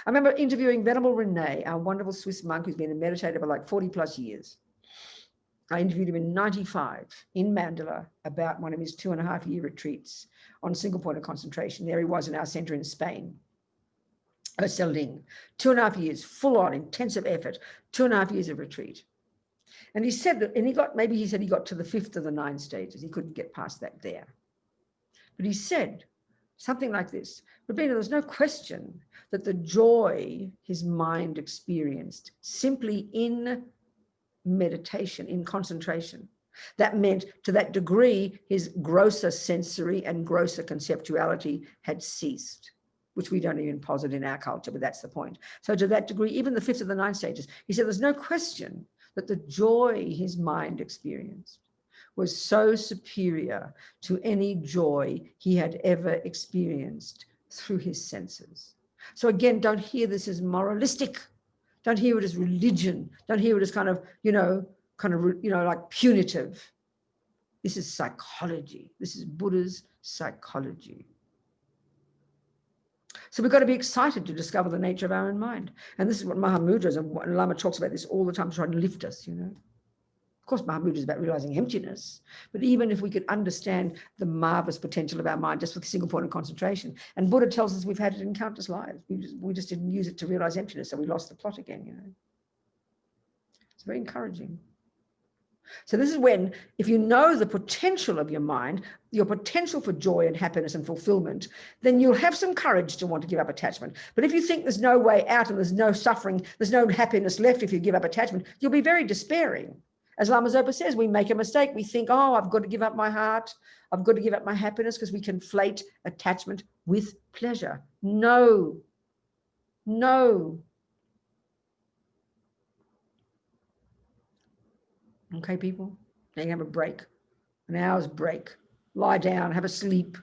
I remember interviewing Venerable Rene, our wonderful Swiss monk who's been a meditator for like 40 plus years. I interviewed him in 95 in Mandala about one of his 2.5-year retreats on single point of concentration. There he was in our center in Spain. Selding, 2.5 years, full on intensive effort, 2.5 years of retreat. And he said that, and he got to the 5th of the 9 stages. He couldn't get past that there. But he said something like this: Robina, there's no question that the joy his mind experienced simply in meditation, in concentration, that meant to that degree his grosser sensory and grosser conceptuality had ceased, which we don't even posit in our culture, but that's the point. So to that degree, even the 5th of the 9 stages, he said there's no question that the joy his mind experienced was so superior to any joy he had ever experienced through his senses. So again, don't hear this as moralistic. Don't hear it as religion. Don't hear it as kind of like punitive. This is psychology. This is Buddha's psychology. So we've got to be excited to discover the nature of our own mind. And this is what Mahamudra is, and Lama talks about this all the time to try to lift us, you know. Of course, Mahamudra is about realizing emptiness, but even if we could understand the marvelous potential of our mind just with a single point of concentration, and Buddha tells us we've had it in countless lives. We just didn't use it to realize emptiness, so we lost the plot again, you know. It's very encouraging. So this is when, if you know the potential of your mind, your potential for joy and happiness and fulfillment, then you'll have some courage to want to give up attachment. But if you think there's no way out and there's no suffering, there's no happiness left if you give up attachment, you'll be very despairing. As Lama Zopa says, we make a mistake. We think, oh, I've got to give up my heart. I've got to give up my happiness, because we conflate attachment with pleasure. No, no. Okay, people, now you have a break, an hour's break. Lie down, have a sleep,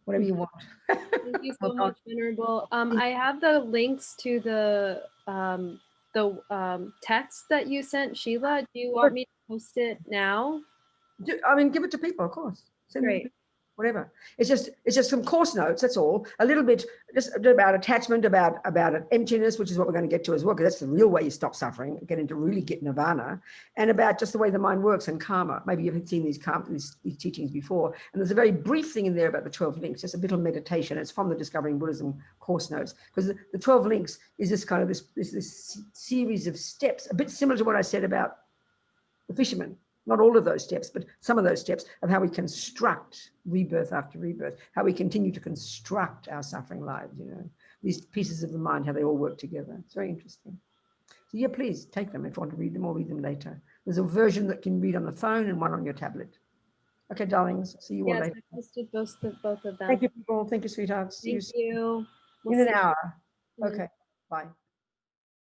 whatever you want. Thank you so much, Venerable. I have the links to the text that you sent Sheila. Do you want me to post it now? I mean, give it to people, of course. Send Great. it, whatever. It's just some course notes. That's all. A little bit just about attachment, about emptiness, which is what we're going to get to as well, because that's the real way you stop suffering, get nirvana, and about just the way the mind works and karma. Maybe you've seen these teachings before. And there's a very brief thing in there about the 12 links, just a bit of meditation. It's from the Discovering Buddhism course notes, because the 12 links is this kind of this series of steps, a bit similar to what I said about the fisherman. Not all of those steps, but some of those steps of how we construct rebirth after rebirth, how we continue to construct our suffering lives, you know, these pieces of the mind, how they all work together. It's very interesting. So yeah, please take them if you want to read them or read them later. There's a version that can read on the phone and one on your tablet. Okay, darlings, see you all Yes, later. I posted both of them. Thank you, people. Thank you, sweethearts. See Thank you you. in an see you hour. in an Okay, bye.